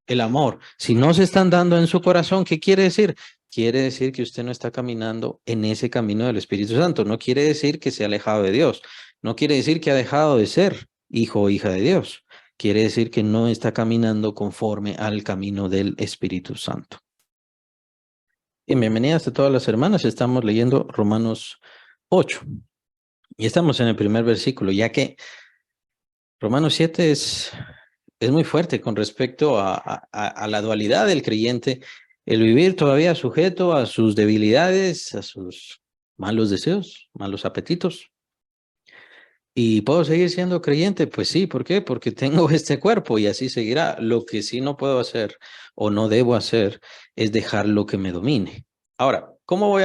el amor, si no se están dando en su corazón, ¿qué quiere decir? Quiere decir que usted no está caminando en ese camino del Espíritu Santo. No quiere decir que se ha alejado de Dios. No quiere decir que ha dejado de ser hijo o hija de Dios. Quiere decir que no está caminando conforme al camino del Espíritu Santo. Y bienvenidas a todas las hermanas. Estamos leyendo Romanos 8. Y estamos en el primer versículo, ya que Romanos 7 es muy fuerte con respecto a la dualidad del creyente, el vivir todavía sujeto a sus debilidades, a sus malos deseos, malos apetitos. ¿Y puedo seguir siendo creyente? Pues sí, ¿por qué? Porque tengo este cuerpo y así seguirá. Lo que sí no puedo hacer o no debo hacer es dejar lo que me domine. Ahora, cómo voy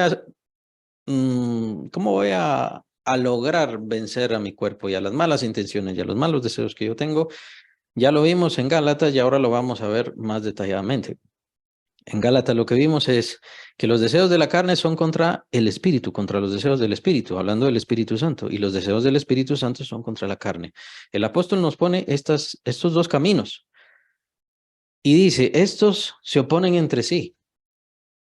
a lograr vencer a mi cuerpo y a las malas intenciones y a los malos deseos que yo tengo? Ya lo vimos en Gálatas y ahora lo vamos a ver más detalladamente. En Gálatas lo que vimos es que los deseos de la carne son contra el espíritu, contra los deseos del espíritu, hablando del Espíritu Santo, y los deseos del Espíritu Santo son contra la carne. El apóstol nos pone estos dos caminos y dice, estos se oponen entre sí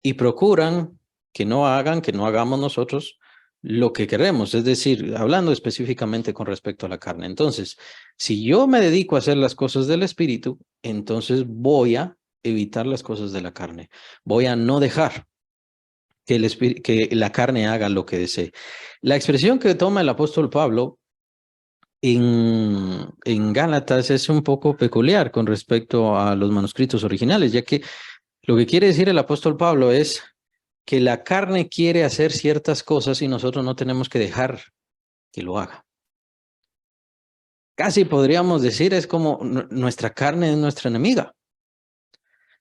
y procuran que no hagamos nosotros lo que queremos, es decir, hablando específicamente con respecto a la carne. Entonces, si yo me dedico a hacer las cosas del espíritu, entonces voy a evitar las cosas de la carne. Voy a no dejar que la carne haga lo que desee. La expresión que toma el apóstol Pablo en Gálatas es un poco peculiar con respecto a los manuscritos originales, ya que lo que quiere decir el apóstol Pablo es que la carne quiere hacer ciertas cosas y nosotros no tenemos que dejar que lo haga. Casi podríamos decir, es como nuestra carne es nuestra enemiga.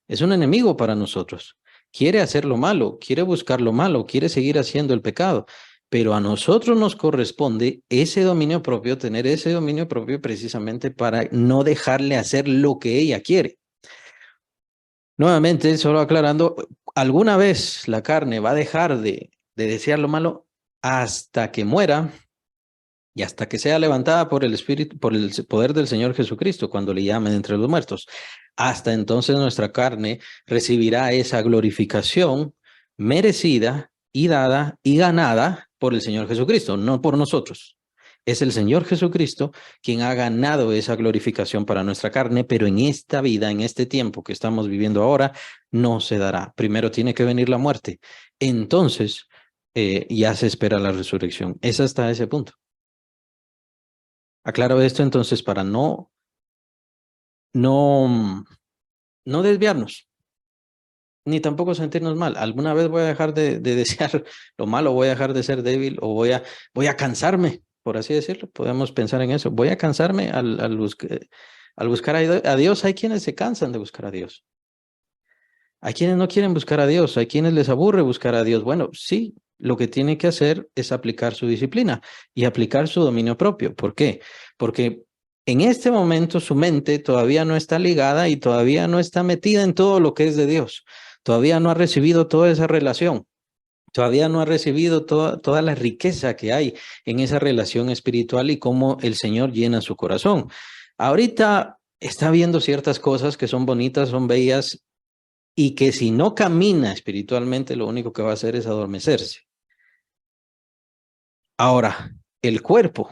Es un enemigo para nosotros. Quiere hacer lo malo, quiere buscar lo malo, quiere seguir haciendo el pecado. Pero a nosotros nos corresponde ese dominio propio, tener ese dominio propio precisamente para no dejarle hacer lo que ella quiere. Nuevamente, solo aclarando, alguna vez la carne va a dejar de desear lo malo hasta que muera, y hasta que sea levantada por el Espíritu, por el poder del Señor Jesucristo, cuando le llamen entre los muertos. Hasta entonces nuestra carne recibirá esa glorificación merecida y dada y ganada por el Señor Jesucristo, no por nosotros. Es el Señor Jesucristo quien ha ganado esa glorificación para nuestra carne, pero en esta vida, en este tiempo que estamos viviendo ahora, no se dará. Primero tiene que venir la muerte. Entonces, ya se espera la resurrección. Es hasta ese punto. Aclaro esto entonces para no, no desviarnos, ni tampoco sentirnos mal. Alguna vez voy a dejar de desear lo malo, voy a dejar de ser débil o voy a cansarme, por así decirlo. Podemos pensar en eso. Voy a cansarme al buscar a Dios. Hay quienes se cansan de buscar a Dios. Hay quienes no quieren buscar a Dios. Hay quienes les aburre buscar a Dios. Bueno, sí, lo que tiene que hacer es aplicar su disciplina y aplicar su dominio propio. ¿Por qué? Porque en este momento su mente todavía no está ligada y todavía no está metida en todo lo que es de Dios. Todavía no ha recibido toda esa relación. Todavía no ha recibido toda la riqueza que hay en esa relación espiritual y cómo el Señor llena su corazón. Ahorita está viendo ciertas cosas que son bonitas, son bellas y que si no camina espiritualmente, lo único que va a hacer es adormecerse. Ahora, el cuerpo,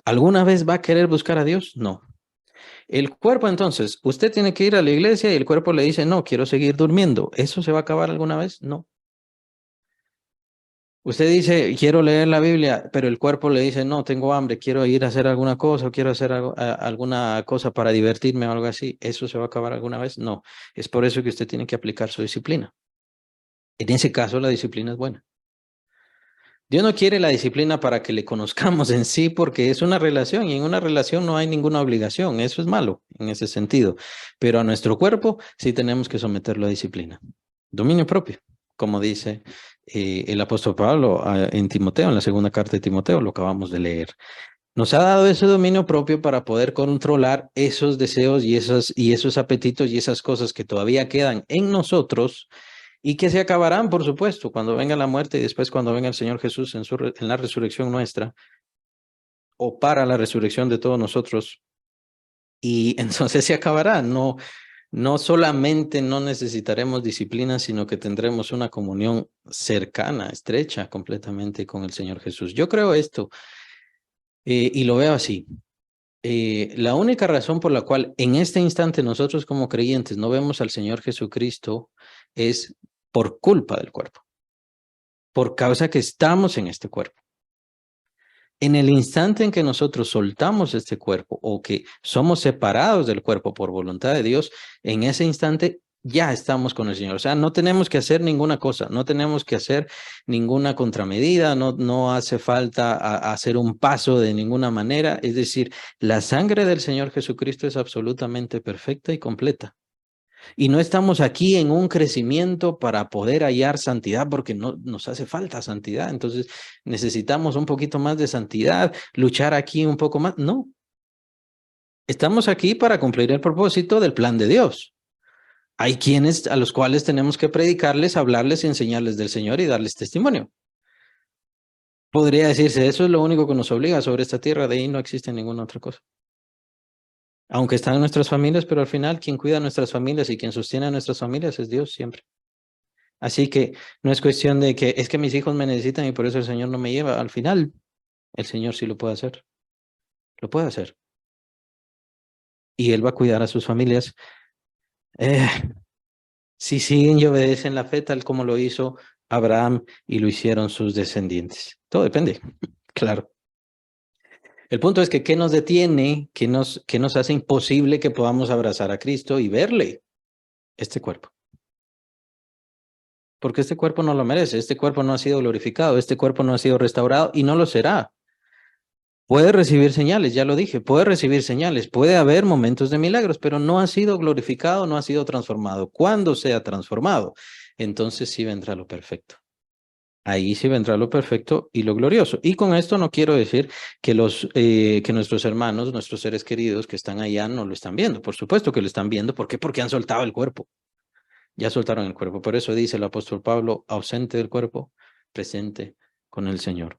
¿alguna vez va a querer buscar a Dios? No. El cuerpo, entonces, usted tiene que ir a la iglesia y el cuerpo le dice, no, quiero seguir durmiendo. ¿Eso se va a acabar alguna vez? No. Usted dice, quiero leer la Biblia, pero el cuerpo le dice, no, tengo hambre, quiero ir a hacer alguna cosa, o quiero hacer alguna cosa para divertirme o algo así. ¿Eso se va a acabar alguna vez? No. Es por eso que usted tiene que aplicar su disciplina. En ese caso, la disciplina es buena. Dios no quiere la disciplina para que le conozcamos en sí, porque es una relación y en una relación no hay ninguna obligación. Eso es malo en ese sentido. Pero a nuestro cuerpo sí tenemos que someterlo a disciplina. Dominio propio, como dice el apóstol Pablo en Timoteo, en la segunda carta de Timoteo, lo acabamos de leer. Nos ha dado ese dominio propio para poder controlar esos deseos y esos apetitos y esas cosas que todavía quedan en nosotros y que se acabarán, por supuesto, cuando venga la muerte y después cuando venga el Señor Jesús en la resurrección nuestra o para la resurrección de todos nosotros. Y entonces se acabará. No solamente no necesitaremos disciplina, sino que tendremos una comunión cercana, estrecha completamente con el Señor Jesús. Yo creo esto y lo veo así. La única razón por la cual en este instante nosotros como creyentes no vemos al Señor Jesucristo es por culpa del cuerpo, por causa que estamos en este cuerpo. En el instante en que nosotros soltamos este cuerpo o que somos separados del cuerpo por voluntad de Dios, en ese instante ya estamos con el Señor. O sea, no tenemos que hacer ninguna cosa, no tenemos que hacer ninguna contramedida, no hace falta hacer un paso de ninguna manera. Es decir, la sangre del Señor Jesucristo es absolutamente perfecta y completa. Y no estamos aquí en un crecimiento para poder hallar santidad porque no nos hace falta santidad. Entonces necesitamos un poquito más de santidad, luchar aquí un poco más. No, estamos aquí para cumplir el propósito del plan de Dios. Hay quienes a los cuales tenemos que predicarles, hablarles y enseñarles del Señor y darles testimonio. Podría decirse, eso es lo único que nos obliga sobre esta tierra, de ahí no existe ninguna otra cosa. Aunque están en nuestras familias, pero al final quien cuida a nuestras familias y quien sostiene a nuestras familias es Dios siempre. Así que no es cuestión de que es que mis hijos me necesitan y por eso el Señor no me lleva. Al final, el Señor sí lo puede hacer. Lo puede hacer. Y Él va a cuidar a sus familias. Eh, si siguen y obedecen la fe tal como lo hizo Abraham y lo hicieron sus descendientes. Todo depende, claro. El punto es que ¿qué nos detiene? Qué nos hace imposible que podamos abrazar a Cristo y verle? Este cuerpo. Porque este cuerpo no lo merece. Este cuerpo no ha sido glorificado. Este cuerpo no ha sido restaurado y no lo será. Puede recibir señales, ya lo dije, puede recibir señales, puede haber momentos de milagros, pero no ha sido glorificado, no ha sido transformado. Cuando sea transformado, entonces sí vendrá lo perfecto. Ahí sí vendrá lo perfecto y lo glorioso. Y con esto no quiero decir que que nuestros hermanos, nuestros seres queridos que están allá no lo están viendo. Por supuesto que lo están viendo. ¿Por qué? Porque han soltado el cuerpo. Ya soltaron el cuerpo. Por eso dice el apóstol Pablo, ausente del cuerpo, presente con el Señor.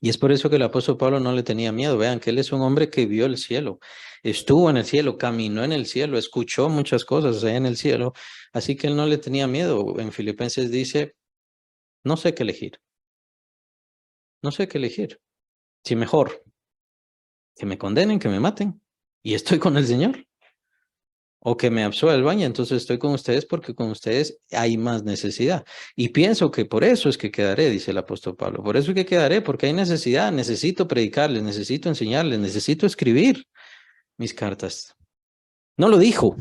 Y es por eso que el apóstol Pablo no le tenía miedo. Vean que él es un hombre que vio el cielo, estuvo en el cielo, caminó en el cielo, escuchó muchas cosas allá en el cielo. Así que él no le tenía miedo. En Filipenses dice, no sé qué elegir, no sé qué elegir. Si mejor que me condenen, que me maten, y estoy con el Señor, o que me absuelvan y entonces estoy con ustedes porque con ustedes hay más necesidad. Y pienso que por eso es que quedaré, dice el apóstol Pablo. Por eso es que quedaré, porque hay necesidad. Necesito predicarles, necesito enseñarles, necesito escribir mis cartas. No lo dijo,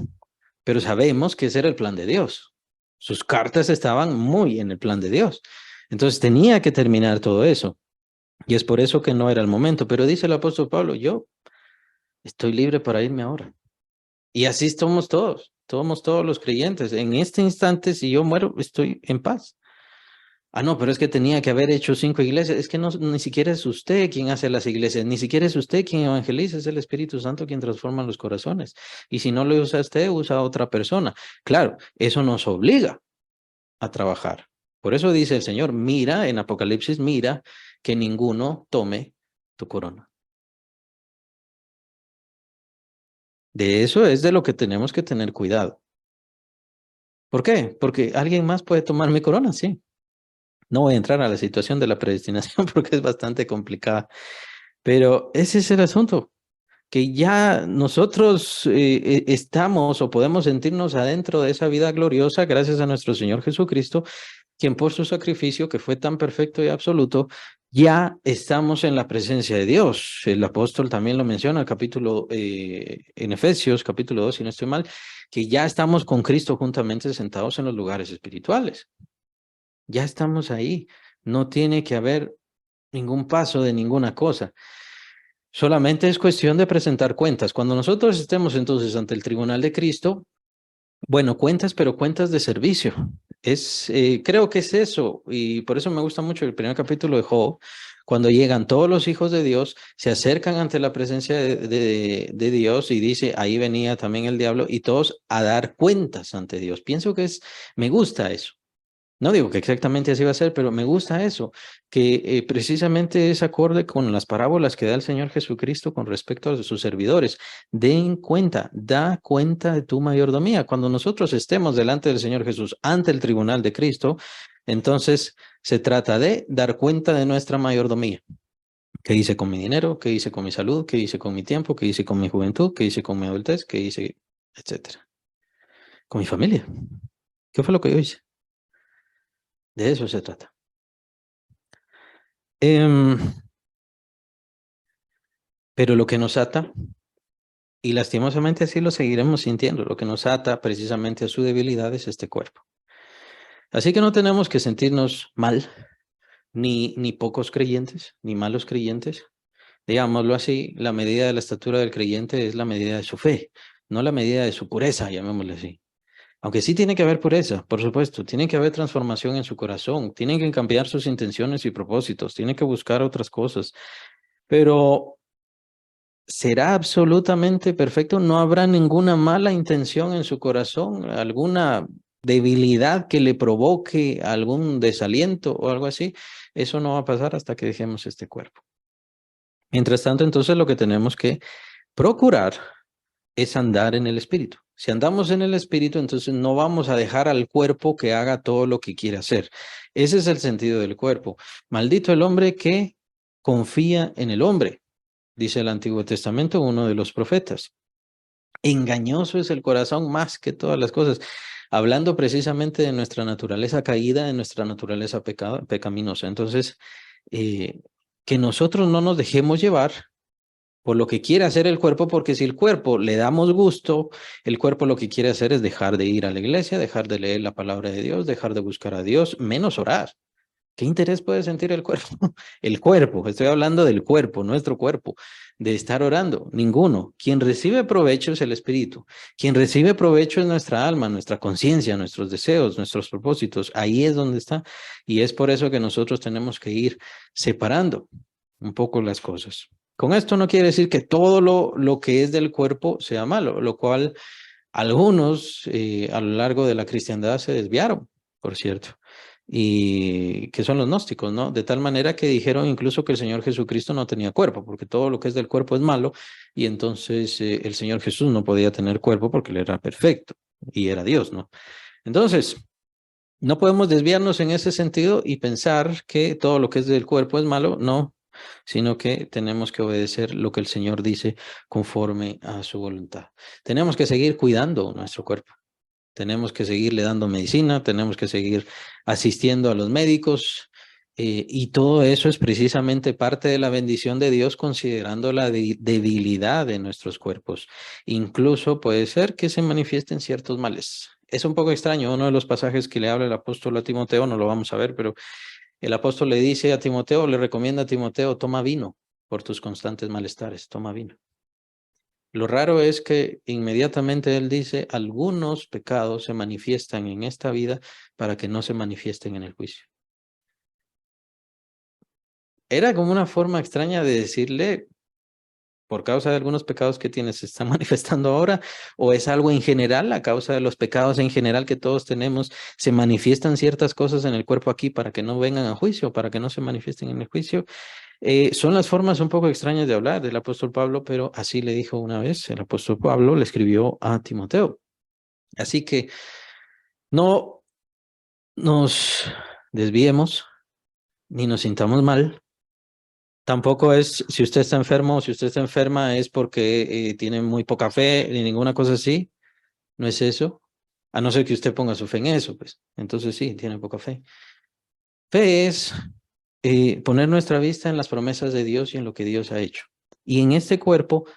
pero sabemos que ese era el plan de Dios. Sus cartas estaban muy en el plan de Dios. Entonces tenía que terminar todo eso. Y es por eso que no era el momento. Pero dice el apóstol Pablo, yo estoy libre para irme ahora. Y así somos todos los creyentes. En este instante, si yo muero, estoy en paz. Ah, no, pero es que tenía que haber hecho 5 iglesias. Es que no, ni siquiera es usted quien hace las iglesias, ni siquiera es usted quien evangeliza, es el Espíritu Santo quien transforma los corazones. Y si no lo usa usted, usa a otra persona. Claro, eso nos obliga a trabajar. Por eso dice el Señor, mira, en Apocalipsis, mira que ninguno tome tu corona. De eso es de lo que tenemos que tener cuidado. ¿Por qué? Porque alguien más puede tomar mi corona, sí. No voy a entrar a la situación de la predestinación porque es bastante complicada, pero ese es el asunto, que ya nosotros estamos o podemos sentirnos adentro de esa vida gloriosa gracias a nuestro Señor Jesucristo, quien por su sacrificio, que fue tan perfecto y absoluto, ya estamos en la presencia de Dios. El apóstol también lo menciona, en Efesios, capítulo 2, si no estoy mal, que ya estamos con Cristo juntamente sentados en los lugares espirituales. Ya estamos ahí. No tiene que haber ningún paso de ninguna cosa. Solamente es cuestión de presentar cuentas. Cuando nosotros estemos entonces ante el tribunal de Cristo, bueno, cuentas, pero cuentas de servicio. Creo que es eso, y por eso me gusta mucho el primer capítulo de Job, cuando llegan todos los hijos de Dios, se acercan ante la presencia de Dios y dice, ahí venía también el diablo, y todos a dar cuentas ante Dios. Pienso que me gusta eso. No digo que exactamente así va a ser, pero me gusta eso, que precisamente es acorde con las parábolas que da el Señor Jesucristo con respecto a sus servidores. Da cuenta de tu mayordomía. Cuando nosotros estemos delante del Señor Jesús, ante el tribunal de Cristo, entonces se trata de dar cuenta de nuestra mayordomía. ¿Qué hice con mi dinero? ¿Qué hice con mi salud? ¿Qué hice con mi tiempo? ¿Qué hice con mi juventud? ¿Qué hice con mi adultez? ¿Qué hice, etcétera? Con mi familia. ¿Qué fue lo que yo hice? De eso se trata. Em, pero lo que nos ata, y lastimosamente así lo seguiremos sintiendo, lo que nos ata precisamente a su debilidad es este cuerpo. Así que no tenemos que sentirnos mal, ni pocos creyentes, ni malos creyentes. Digámoslo así, la medida de la estatura del creyente es la medida de su fe, no la medida de su pureza, llamémosle así. Aunque sí tiene que haber pureza, por supuesto, tiene que haber transformación en su corazón, tienen que cambiar sus intenciones y propósitos, tiene que buscar otras cosas, pero será absolutamente perfecto, no habrá ninguna mala intención en su corazón, alguna debilidad que le provoque algún desaliento o algo así. Eso no va a pasar hasta que dejemos este cuerpo. Mientras tanto, entonces lo que tenemos que procurar es andar en el espíritu. Si andamos en el espíritu, entonces no vamos a dejar al cuerpo que haga todo lo que quiere hacer. Ese es el sentido del cuerpo. Maldito el hombre que confía en el hombre, dice el Antiguo Testamento, uno de los profetas. Engañoso es el corazón más que todas las cosas. Hablando precisamente de nuestra naturaleza caída, de nuestra naturaleza pecaminosa. Entonces, eh, que nosotros no nos dejemos llevar por lo que quiere hacer el cuerpo, porque si el cuerpo le damos gusto, el cuerpo lo que quiere hacer es dejar de ir a la iglesia, dejar de leer la palabra de Dios, dejar de buscar a Dios, menos orar. ¿Qué interés puede sentir el cuerpo? El cuerpo, estoy hablando del cuerpo, nuestro cuerpo, de estar orando. Ninguno. Quien recibe provecho es el espíritu. Quien recibe provecho es nuestra alma, nuestra conciencia, nuestros deseos, nuestros propósitos. Ahí es donde está. Y es por eso que nosotros tenemos que ir separando un poco las cosas. Con esto no quiere decir que todo lo que es del cuerpo sea malo, lo cual algunos a lo largo de la cristiandad se desviaron, por cierto. y que son los gnósticos, ¿no? De tal manera que dijeron incluso que el Señor Jesucristo no tenía cuerpo, porque todo lo que es del cuerpo es malo, y entonces el Señor Jesús no podía tener cuerpo porque él era perfecto y era Dios, ¿no? Entonces, no podemos desviarnos en ese sentido y pensar que todo lo que es del cuerpo es malo, no, sino que tenemos que obedecer lo que el Señor dice conforme a su voluntad. Tenemos que seguir cuidando nuestro cuerpo. Tenemos que seguirle dando medicina, tenemos que seguir asistiendo a los médicos, y todo eso es precisamente parte de la bendición de Dios considerando la debilidad de nuestros cuerpos. Incluso puede ser que se manifiesten ciertos males. Es un poco extraño, uno de los pasajes que le habla el apóstol a Timoteo, no lo vamos a ver, pero el apóstol le dice a Timoteo, le recomienda a Timoteo, toma vino por tus constantes malestares, toma vino. Lo raro es que inmediatamente él dice, algunos pecados se manifiestan en esta vida para que no se manifiesten en el juicio. Era como una forma extraña de decirle, por causa de algunos pecados que tienes, se están manifestando ahora, o es algo en general, a causa de los pecados en general que todos tenemos, se manifiestan ciertas cosas en el cuerpo aquí para que no vengan a juicio, para que no se manifiesten en el juicio. Son las formas un poco extrañas de hablar del apóstol Pablo, pero así le dijo una vez el apóstol Pablo, le escribió a Timoteo. Así que no nos desviemos ni nos sintamos mal. Tampoco es, si usted está enfermo o si usted está enferma, es porque tiene muy poca fe ni ninguna cosa así. No es eso. A no ser que usted ponga su fe en eso, pues. Entonces sí, tiene poca fe. Fe es poner nuestra vista en las promesas de Dios y en lo que Dios ha hecho. Y en este cuerpo,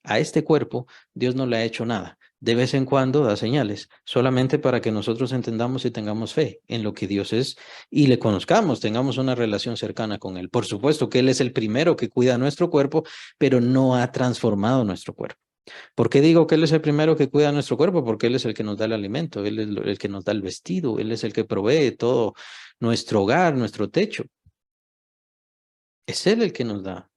a este cuerpo, Dios no le ha hecho nada. De vez en cuando da señales, solamente para que nosotros entendamos y tengamos fe en lo que Dios es y le conozcamos, tengamos una relación cercana con Él. Por supuesto que Él es el primero que cuida nuestro cuerpo, pero no ha transformado nuestro cuerpo. ¿Por qué digo que Él es el primero que cuida nuestro cuerpo? Porque Él es el que nos da el alimento, Él es el que nos da el vestido, Él es el que provee todo nuestro hogar, nuestro techo. Es Él el que nos da.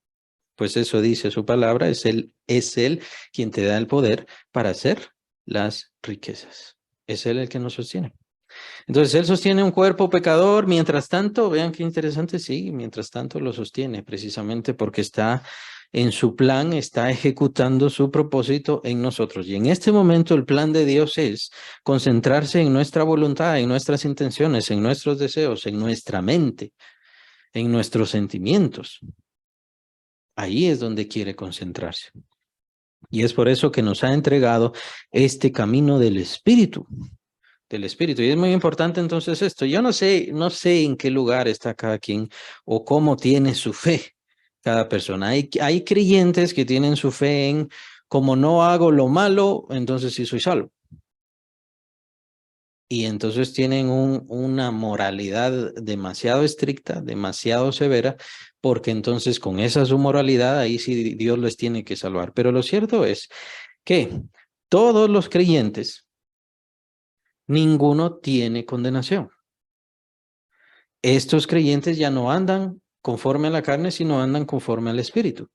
Pues eso dice su palabra, es él quien te da el poder para hacer las riquezas. Es Él el que nos sostiene. Entonces, Él sostiene un cuerpo pecador, mientras tanto, vean qué interesante, sí, mientras tanto lo sostiene, precisamente porque está en su plan, está ejecutando su propósito en nosotros. Y en este momento el plan de Dios es concentrarse en nuestra voluntad, en nuestras intenciones, en nuestros deseos, en nuestra mente, en nuestros sentimientos. Ahí es donde quiere concentrarse. Y es por eso que nos ha entregado este camino del Espíritu, del Espíritu. Y es muy importante entonces esto. Yo no sé en qué lugar está cada quien o cómo tiene su fe cada persona. Hay creyentes que tienen su fe en, como no hago lo malo, entonces sí soy salvo. Y entonces tienen una moralidad demasiado estricta, demasiado severa, porque entonces con esa su moralidad, ahí sí Dios les tiene que salvar. Pero lo cierto es que todos los creyentes, ninguno tiene condenación. Estos creyentes ya no andan conforme a la carne, sino andan conforme al Espíritu.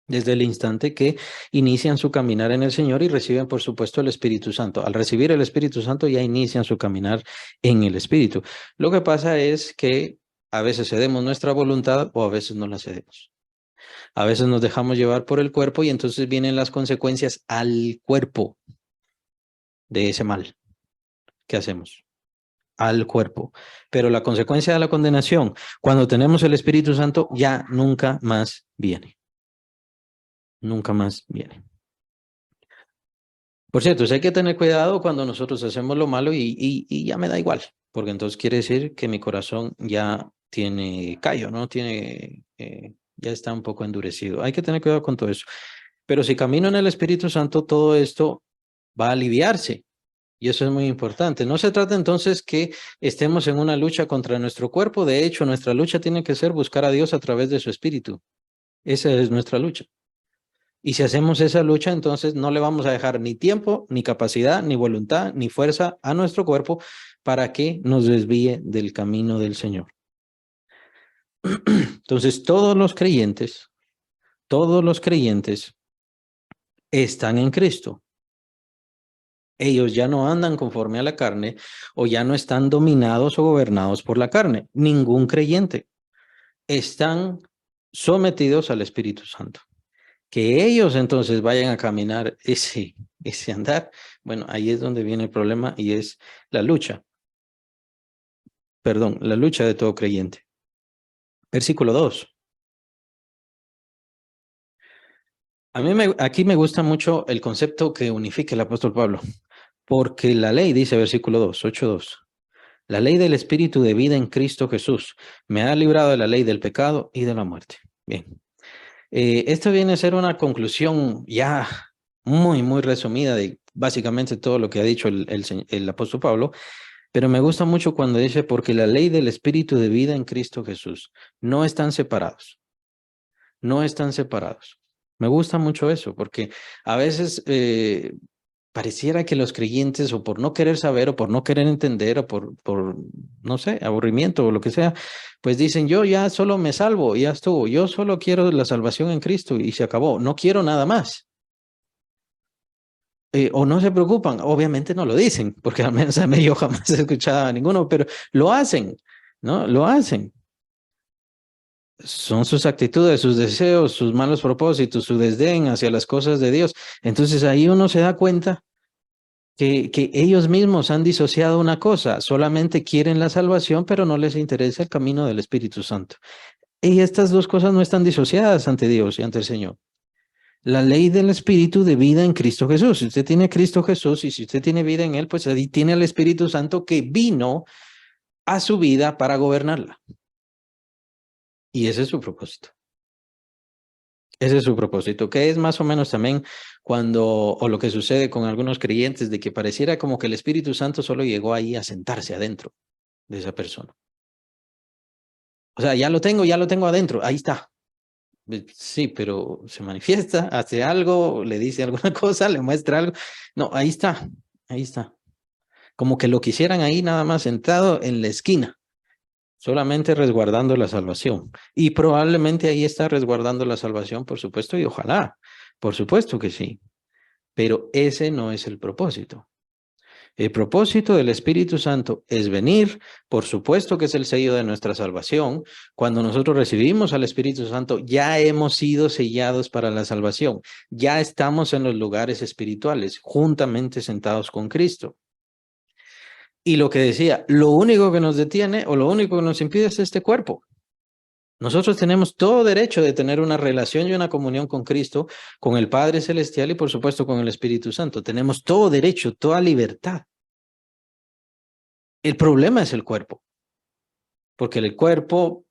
Desde el instante que inician su caminar en el Señor y reciben, por supuesto, el Espíritu Santo. Al recibir el Espíritu Santo ya inician su caminar en el Espíritu. Lo que pasa es que a veces cedemos nuestra voluntad o a veces no la cedemos. A veces nos dejamos llevar por el cuerpo y entonces vienen las consecuencias al cuerpo de ese mal. ¿Qué hacemos? Al cuerpo. Pero la consecuencia de la condenación, cuando tenemos el Espíritu Santo, ya nunca más viene. Nunca más viene. Por cierto, hay que tener cuidado cuando nosotros hacemos lo malo y ya me da igual, porque entonces quiere decir que mi corazón ya tiene callo, ¿no? Ya está un poco endurecido. Hay que tener cuidado con todo eso. Pero si camino en el Espíritu Santo, todo esto va a aliviarse. Y eso es muy importante. No se trata entonces que estemos en una lucha contra nuestro cuerpo. De hecho, nuestra lucha tiene que ser buscar a Dios a través de su Espíritu. Esa es nuestra lucha. Y si hacemos esa lucha, entonces no le vamos a dejar ni tiempo, ni capacidad, ni voluntad, ni fuerza a nuestro cuerpo para que nos desvíe del camino del Señor. Entonces, todos los creyentes están en Cristo. Ellos ya no andan conforme a la carne o ya no están dominados o gobernados por la carne. Ningún creyente. Están sometidos al Espíritu Santo. Que ellos entonces vayan a caminar ese andar, bueno, ahí es donde viene el problema y es la lucha, perdón, la lucha de todo creyente. Versículo 2. Aquí me gusta mucho el concepto que unifica el apóstol Pablo, porque la ley, dice versículo 2, 8:2, la ley del Espíritu de vida en Cristo Jesús me ha librado de la ley del pecado y de la muerte. Bien, esto viene a ser una conclusión ya muy resumida de básicamente todo lo que ha dicho el apóstol Pablo, pero me gusta mucho cuando dice, porque la ley del Espíritu de vida en Cristo Jesús no están separados, no están separados. Me gusta mucho eso, porque a veces pareciera que los creyentes, o por no querer saber, o por no querer entender, o por, no sé, aburrimiento o lo que sea, pues dicen, yo ya solo me salvo, ya estuvo, yo solo quiero la salvación en Cristo y se acabó, no quiero nada más. O no se preocupan, obviamente no lo dicen, porque al menos a mí yo jamás he escuchado a ninguno, pero lo hacen, ¿no? Lo hacen. Son sus actitudes, sus deseos, sus malos propósitos, su desdén hacia las cosas de Dios. Entonces ahí uno se da cuenta que ellos mismos han disociado una cosa, solamente quieren la salvación, pero no les interesa el camino del Espíritu Santo. Y estas dos cosas no están disociadas ante Dios y ante el Señor. La ley del Espíritu de vida en Cristo Jesús. Si usted tiene Cristo Jesús y si usted tiene vida en Él, pues ahí tiene al Espíritu Santo que vino a su vida para gobernarla. Y ese es su propósito. Ese es su propósito, que es más o menos también cuando, o lo que sucede con algunos creyentes, de que pareciera como que el Espíritu Santo solo llegó ahí a sentarse adentro de esa persona. O sea, ya lo tengo adentro, ahí está. Sí, pero se manifiesta, hace algo, le dice alguna cosa, le muestra algo. No, ahí está, ahí está. Como que lo quisieran ahí nada más sentado en la esquina, solamente resguardando la salvación. Y probablemente ahí está resguardando la salvación, por supuesto, y ojalá, por supuesto que sí. Pero ese no es el propósito. El propósito del Espíritu Santo es venir, por supuesto que es el sello de nuestra salvación. Cuando nosotros recibimos al Espíritu Santo, ya hemos sido sellados para la salvación. Ya estamos en los lugares espirituales, juntamente sentados con Cristo. Y lo que decía, lo único que nos detiene o lo único que nos impide es este cuerpo. Nosotros tenemos todo derecho de tener una relación y una comunión con Cristo, con el Padre Celestial y por supuesto con el Espíritu Santo. Tenemos todo derecho, toda libertad. El problema es el cuerpo, porque el cuerpo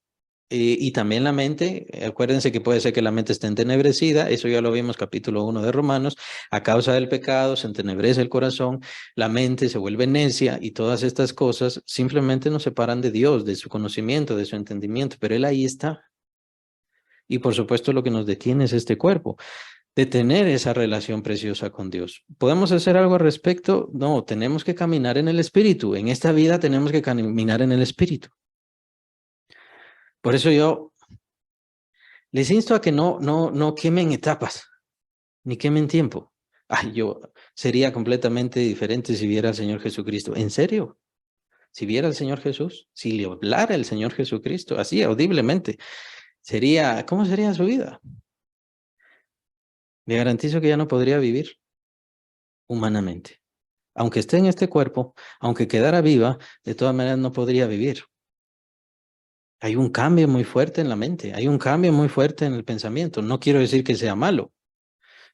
y también la mente, acuérdense que puede ser que la mente esté entenebrecida, eso ya lo vimos capítulo 1 de Romanos, a causa del pecado se entenebrece el corazón, la mente se vuelve necia y todas estas cosas simplemente nos separan de Dios, de su conocimiento, de su entendimiento, pero Él ahí está. Y por supuesto lo que nos detiene es este cuerpo, de tener esa relación preciosa con Dios. ¿Podemos hacer algo al respecto? No, tenemos que caminar en el Espíritu. En esta vida tenemos que caminar en el Espíritu. Por eso yo les insto a que no quemen etapas, ni quemen tiempo. Ay, yo sería completamente diferente si viera al Señor Jesucristo. ¿En serio? Si viera al Señor Jesús, si le hablara el Señor Jesucristo, así audiblemente, sería, ¿cómo sería su vida? Le garantizo que ya no podría vivir humanamente. Aunque esté en este cuerpo, aunque quedara viva, de todas maneras no podría vivir. Hay un cambio muy fuerte en la mente, hay un cambio muy fuerte en el pensamiento. No quiero decir que sea malo,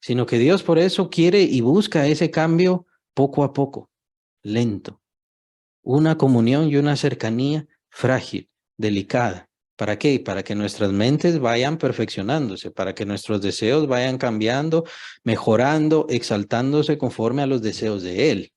sino que Dios por eso quiere y busca ese cambio poco a poco, lento. Una comunión y una cercanía frágil, delicada. ¿Para qué? Para que nuestras mentes vayan perfeccionándose, para que nuestros deseos vayan cambiando, mejorando, exaltándose conforme a los deseos de Él.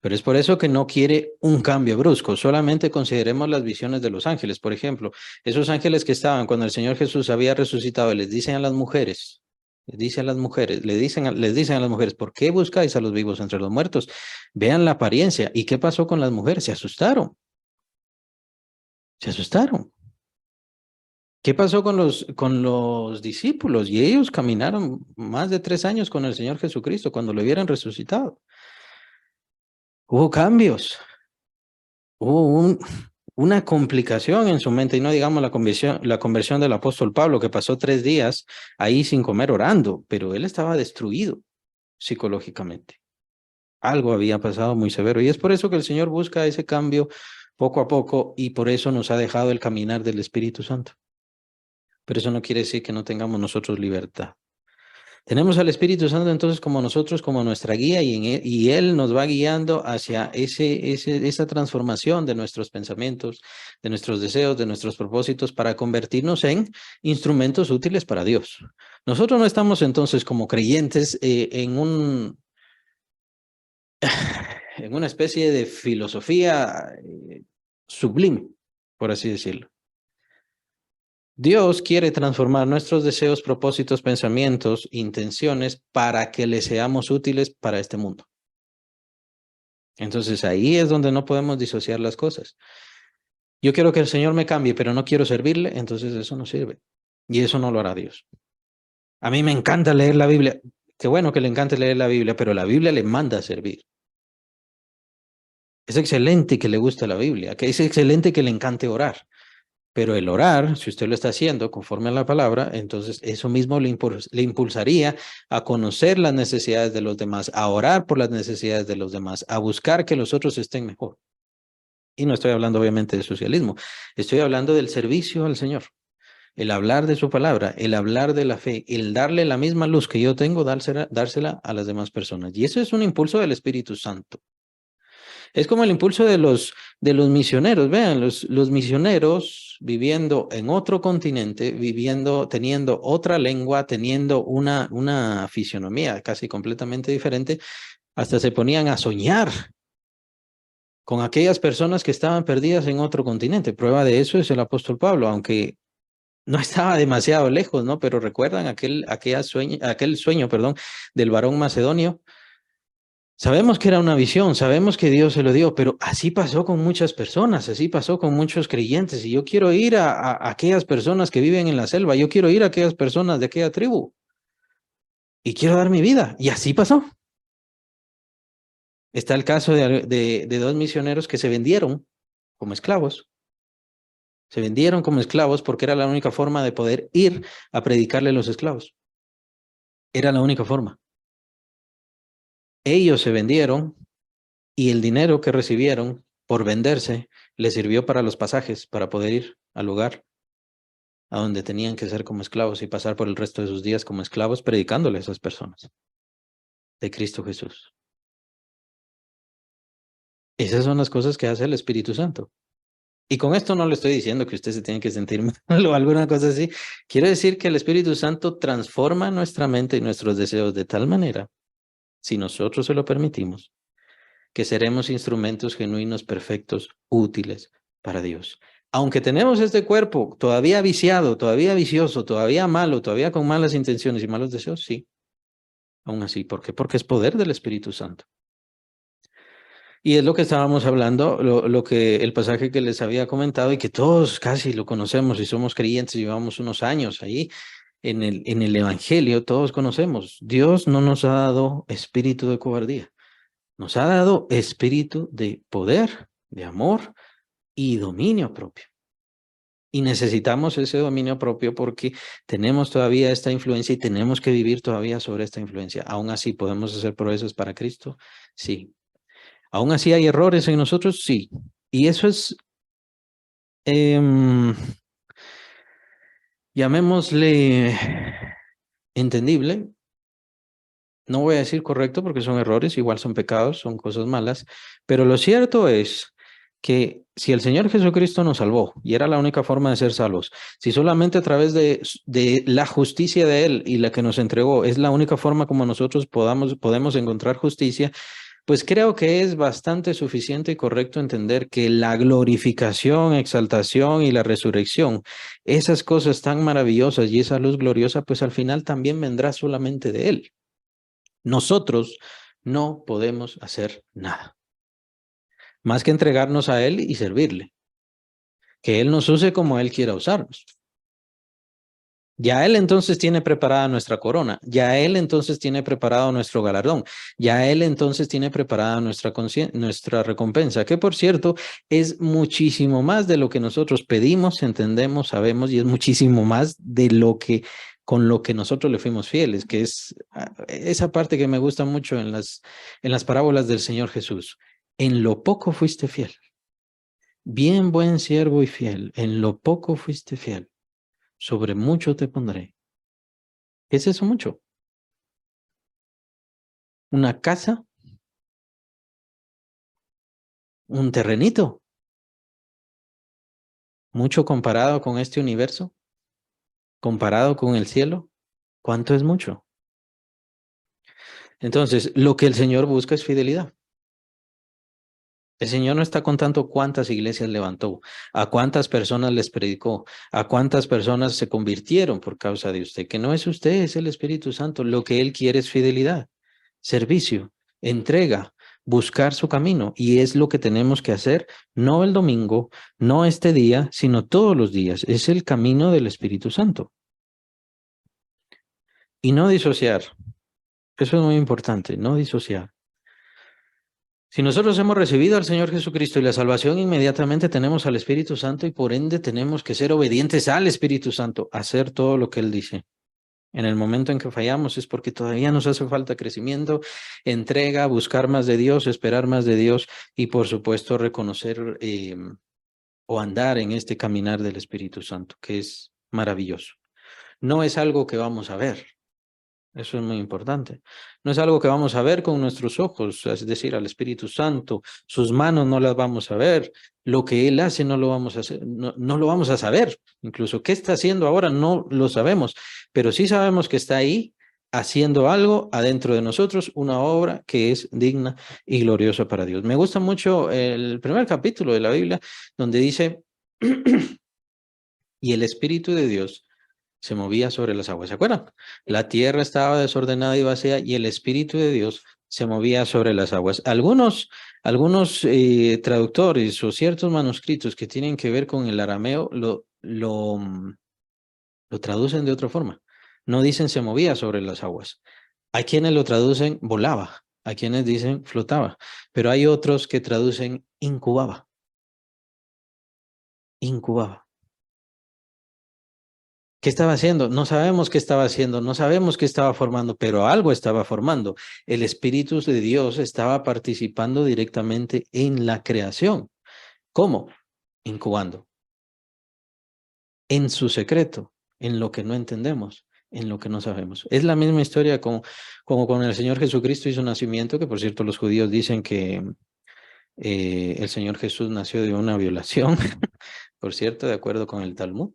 Pero es por eso que no quiere un cambio brusco. Solamente consideremos las visiones de los ángeles. Por ejemplo, esos ángeles que estaban cuando el Señor Jesús había resucitado, les dicen a las mujeres, les dicen a las mujeres, les dicen a las mujeres, ¿por qué buscáis a los vivos entre los muertos? Vean la apariencia. ¿Y qué pasó con las mujeres? Se asustaron. Se asustaron. ¿Qué pasó con los discípulos? Y ellos caminaron más de 3 años con el Señor Jesucristo cuando lo hubieran resucitado. Hubo cambios, hubo una complicación en su mente, y no digamos la conversión del apóstol Pablo, que pasó 3 días ahí sin comer orando, pero él estaba destruido psicológicamente. Algo había pasado muy severo, y es por eso que el Señor busca ese cambio poco a poco, y por eso nos ha dejado el caminar del Espíritu Santo. Pero eso no quiere decir que no tengamos nosotros libertad. Tenemos al Espíritu Santo entonces como nosotros, como nuestra guía, y Él nos va guiando hacia esa transformación de nuestros pensamientos, de nuestros deseos, de nuestros propósitos, para convertirnos en instrumentos útiles para Dios. Nosotros no estamos entonces como creyentes en una especie de filosofía sublime, por así decirlo. Dios quiere transformar nuestros deseos, propósitos, pensamientos, intenciones para que le seamos útiles para este mundo. Entonces ahí es donde no podemos disociar las cosas. Yo quiero que el Señor me cambie, pero no quiero servirle, entonces eso no sirve. Y eso no lo hará Dios. A mí me encanta leer la Biblia. Qué bueno que le encante leer la Biblia, pero la Biblia le manda a servir. Es excelente que le guste la Biblia, que es excelente que le encante orar. Pero el orar, si usted lo está haciendo conforme a la palabra, entonces eso mismo le impulsaría a conocer las necesidades de los demás, a orar por las necesidades de los demás, a buscar que los otros estén mejor. Y no estoy hablando obviamente de socialismo, estoy hablando del servicio al Señor, el hablar de su palabra, el hablar de la fe, el darle la misma luz que yo tengo, dársela a las demás personas. Y eso es un impulso del Espíritu Santo. Es como el impulso de los misioneros. Vean, los misioneros viviendo en otro continente, teniendo otra lengua, teniendo una fisionomía casi completamente diferente, hasta se ponían a soñar con aquellas personas que estaban perdidas en otro continente. Prueba de eso es el apóstol Pablo, aunque no estaba demasiado lejos, ¿no? Pero recuerdan aquel sueño, perdón, del varón macedonio. Sabemos que era una visión, sabemos que Dios se lo dio, pero así pasó con muchas personas, así pasó con muchos creyentes. Y yo quiero ir a aquellas personas que viven en la selva, yo quiero ir a aquellas personas de aquella tribu y quiero dar mi vida. Y así pasó. Está el caso de dos misioneros que se vendieron como esclavos. Se vendieron como esclavos porque era la única forma de poder ir a predicarle a los esclavos. Era la única forma. Ellos se vendieron y el dinero que recibieron por venderse les sirvió para los pasajes, para poder ir al lugar a donde tenían que ser como esclavos y pasar por el resto de sus días como esclavos predicándole a esas personas de Cristo Jesús. Esas son las cosas que hace el Espíritu Santo. Y con esto no le estoy diciendo que usted se tiene que sentir mal o alguna cosa así. Quiero decir que el Espíritu Santo transforma nuestra mente y nuestros deseos de tal manera, si nosotros se lo permitimos, que seremos instrumentos genuinos, perfectos, útiles para Dios. Aunque tenemos este cuerpo todavía viciado, todavía vicioso, todavía malo, todavía con malas intenciones y malos deseos, sí, aún así. ¿Por qué? Porque es poder del Espíritu Santo. Y es lo que estábamos hablando, lo que el pasaje que les había comentado y que todos casi lo conocemos y somos creyentes, llevamos unos años ahí en el Evangelio, todos conocemos. Dios no nos ha dado espíritu de cobardía, nos ha dado espíritu de poder, de amor y dominio propio. Y necesitamos ese dominio propio porque tenemos todavía esta influencia y tenemos que vivir todavía sobre esta influencia. Aún así, ¿podemos hacer proezas para Cristo? Sí. ¿Aún así hay errores en nosotros? Sí. Y eso es, llamémosle entendible. No voy a decir correcto porque son errores, igual son pecados, son cosas malas, pero lo cierto es que si el Señor Jesucristo nos salvó y era la única forma de ser salvos, si solamente a través de la justicia de Él y la que nos entregó es la única forma como nosotros podemos encontrar justicia, pues creo que es bastante suficiente y correcto entender que la glorificación, exaltación y la resurrección, esas cosas tan maravillosas y esa luz gloriosa, pues al final también vendrá solamente de Él. Nosotros no podemos hacer nada más que entregarnos a Él y servirle, que Él nos use como Él quiera usarnos. Ya Él entonces tiene preparada nuestra corona, ya Él entonces tiene preparado nuestro galardón, ya Él entonces tiene preparada nuestra recompensa, que por cierto es muchísimo más de lo que nosotros pedimos, entendemos, sabemos y es muchísimo más de lo que con lo que nosotros le fuimos fieles, que es esa parte que me gusta mucho en las parábolas del Señor Jesús. En lo poco fuiste fiel, bien buen siervo y fiel, en lo poco fuiste fiel, sobre mucho te pondré. ¿Qué es eso mucho? Una casa, un terrenito, mucho comparado con este universo, comparado con el cielo. ¿Cuánto es mucho? Entonces, lo que el Señor busca es fidelidad. El Señor no está contando cuántas iglesias levantó, a cuántas personas les predicó, a cuántas personas se convirtieron por causa de usted, que no es usted, es el Espíritu Santo. Lo que Él quiere es fidelidad, servicio, entrega, buscar su camino. Y es lo que tenemos que hacer, no el domingo, no este día, sino todos los días. Es el camino del Espíritu Santo. Y no disociar. Eso es muy importante, no disociar. Si nosotros hemos recibido al Señor Jesucristo y la salvación, inmediatamente tenemos al Espíritu Santo y por ende tenemos que ser obedientes al Espíritu Santo, hacer todo lo que Él dice. En el momento en que fallamos es porque todavía nos hace falta crecimiento, entrega, buscar más de Dios, esperar más de Dios y por supuesto reconocer o andar en este caminar del Espíritu Santo, que es maravilloso. No es algo que vamos a ver. Eso es muy importante. No es algo que vamos a ver con nuestros ojos, es decir, al Espíritu Santo, sus manos no las vamos a ver, lo que Él hace no lo vamos a hacer, no lo vamos a saber. Incluso qué está haciendo ahora no lo sabemos, pero sí sabemos que está ahí haciendo algo adentro de nosotros, una obra que es digna y gloriosa para Dios. Me gusta mucho el primer capítulo de la Biblia donde dice, y el Espíritu de Dios se movía sobre las aguas. ¿Se acuerdan? La tierra estaba desordenada y vacía y el Espíritu de Dios se movía sobre las aguas. Algunos traductores o ciertos manuscritos que tienen que ver con el arameo lo traducen de otra forma. No dicen se movía sobre las aguas. Hay quienes lo traducen volaba, hay quienes dicen flotaba, pero hay otros que traducen incubaba. Incubaba. ¿Qué estaba haciendo? No sabemos qué estaba haciendo, no sabemos qué estaba formando, pero algo estaba formando. El Espíritu de Dios estaba participando directamente en la creación. ¿Cómo? Incubando. En su secreto, en lo que no entendemos, en lo que no sabemos. Es la misma historia como con el Señor Jesucristo y su nacimiento, que por cierto los judíos dicen que el Señor Jesús nació de una violación, por cierto, de acuerdo con el Talmud.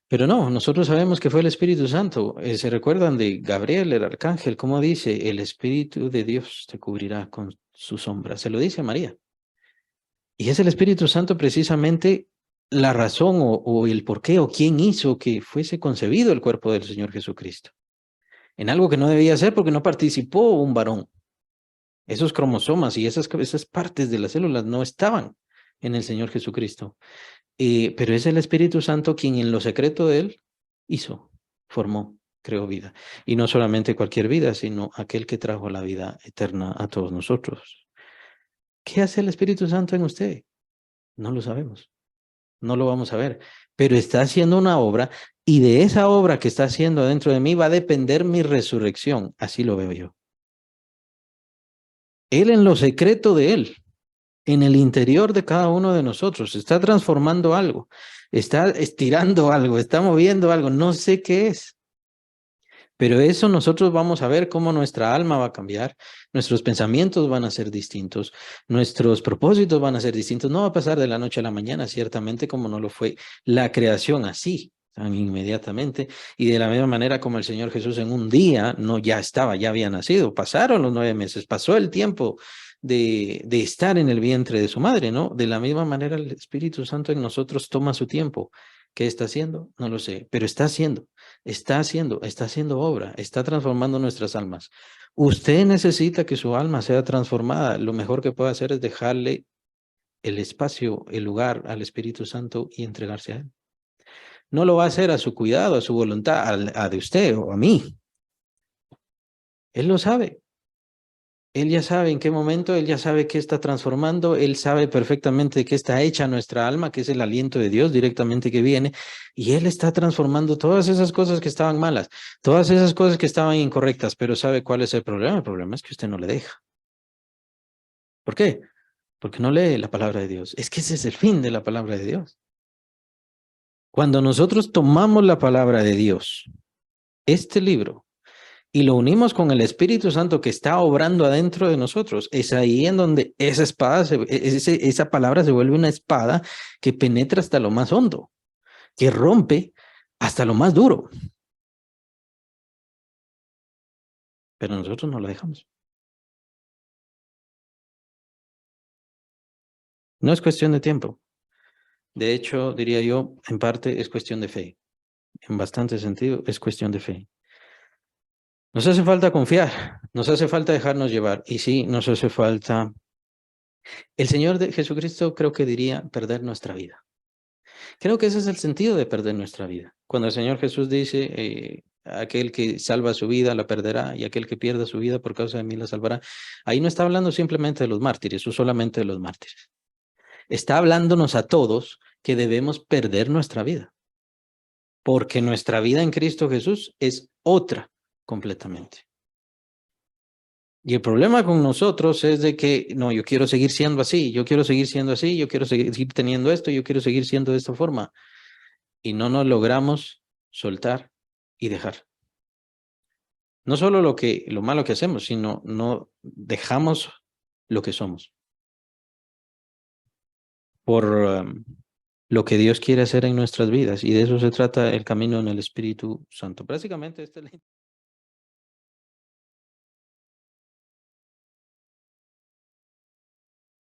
Pero no, nosotros sabemos que fue el Espíritu Santo. ¿Se recuerdan de Gabriel, el arcángel? ¿Cómo dice? El Espíritu de Dios te cubrirá con su sombra. Se lo dice a María. Y es el Espíritu Santo precisamente la razón o el por qué o quién hizo que fuese concebido el cuerpo del Señor Jesucristo. En algo que no debía ser porque no participó un varón. Esos cromosomas y esas partes de las células no estaban en el Señor Jesucristo. Pero es el Espíritu Santo quien en lo secreto de Él hizo, formó, creó vida. Y no solamente cualquier vida, sino aquel que trajo la vida eterna a todos nosotros. ¿Qué hace el Espíritu Santo en usted? No lo sabemos, no lo vamos a ver, pero está haciendo una obra y de esa obra que está haciendo dentro de mí va a depender mi resurrección. Así lo veo yo. Él en lo secreto de Él, en el interior de cada uno de nosotros, está transformando algo, está estirando algo, está moviendo algo, no sé qué es, pero eso nosotros vamos a ver cómo nuestra alma va a cambiar, nuestros pensamientos van a ser distintos, nuestros propósitos van a ser distintos, no va a pasar de la noche a la mañana, ciertamente como no lo fue la creación así, tan inmediatamente, y de la misma manera como el Señor Jesús en un día no ya estaba, ya había nacido, pasaron los 9 meses, pasó el tiempo de estar en el vientre de su madre, ¿no? De la misma manera el Espíritu Santo en nosotros toma su tiempo. ¿Qué está haciendo? No lo sé, pero está haciendo obra, está transformando nuestras almas. Usted necesita que su alma sea transformada. Lo mejor que puede hacer es dejarle el espacio, el lugar al Espíritu Santo y entregarse a Él. no lo va a hacer a su cuidado, a su voluntad, a de usted o a mí. Él lo sabe. Él ya sabe en qué momento, él ya sabe qué está transformando, él sabe perfectamente de qué está hecha nuestra alma, que es el aliento de Dios directamente que viene, y él está transformando todas esas cosas que estaban malas, todas esas cosas que estaban incorrectas, pero ¿sabe cuál es el problema? El problema es que usted no le deja. ¿Por qué? Porque no lee la palabra de Dios. Es que ese es el fin de la palabra de Dios. Cuando nosotros tomamos la palabra de Dios, este libro, y lo unimos con el Espíritu Santo que está obrando adentro de nosotros, es ahí en donde esa espada, esa palabra se vuelve una espada que penetra hasta lo más hondo, que rompe hasta lo más duro. Pero nosotros no lo dejamos. No es cuestión de tiempo. De hecho, diría yo, en parte es cuestión de fe. En bastante sentido, es cuestión de fe. Nos hace falta confiar, nos hace falta dejarnos llevar. Y sí, nos hace falta. El Señor de Jesucristo creo que diría perder nuestra vida. Creo que ese es el sentido de perder nuestra vida. Cuando el Señor Jesús dice, aquel que salva su vida la perderá y aquel que pierda su vida por causa de mí la salvará, ahí no está hablando simplemente de los mártires o solamente de los mártires. Está hablándonos a todos que debemos perder nuestra vida, porque nuestra vida en Cristo Jesús es otra completamente. Y el problema con nosotros es de que, no, yo quiero seguir siendo así, yo quiero seguir siendo así, yo quiero seguir teniendo esto, yo quiero seguir siendo de esta forma. Y no nos logramos soltar y dejar. No solo lo malo que hacemos, sino no dejamos lo que somos por lo que Dios quiere hacer en nuestras vidas. Y de eso se trata el camino en el Espíritu Santo. Básicamente, esta es la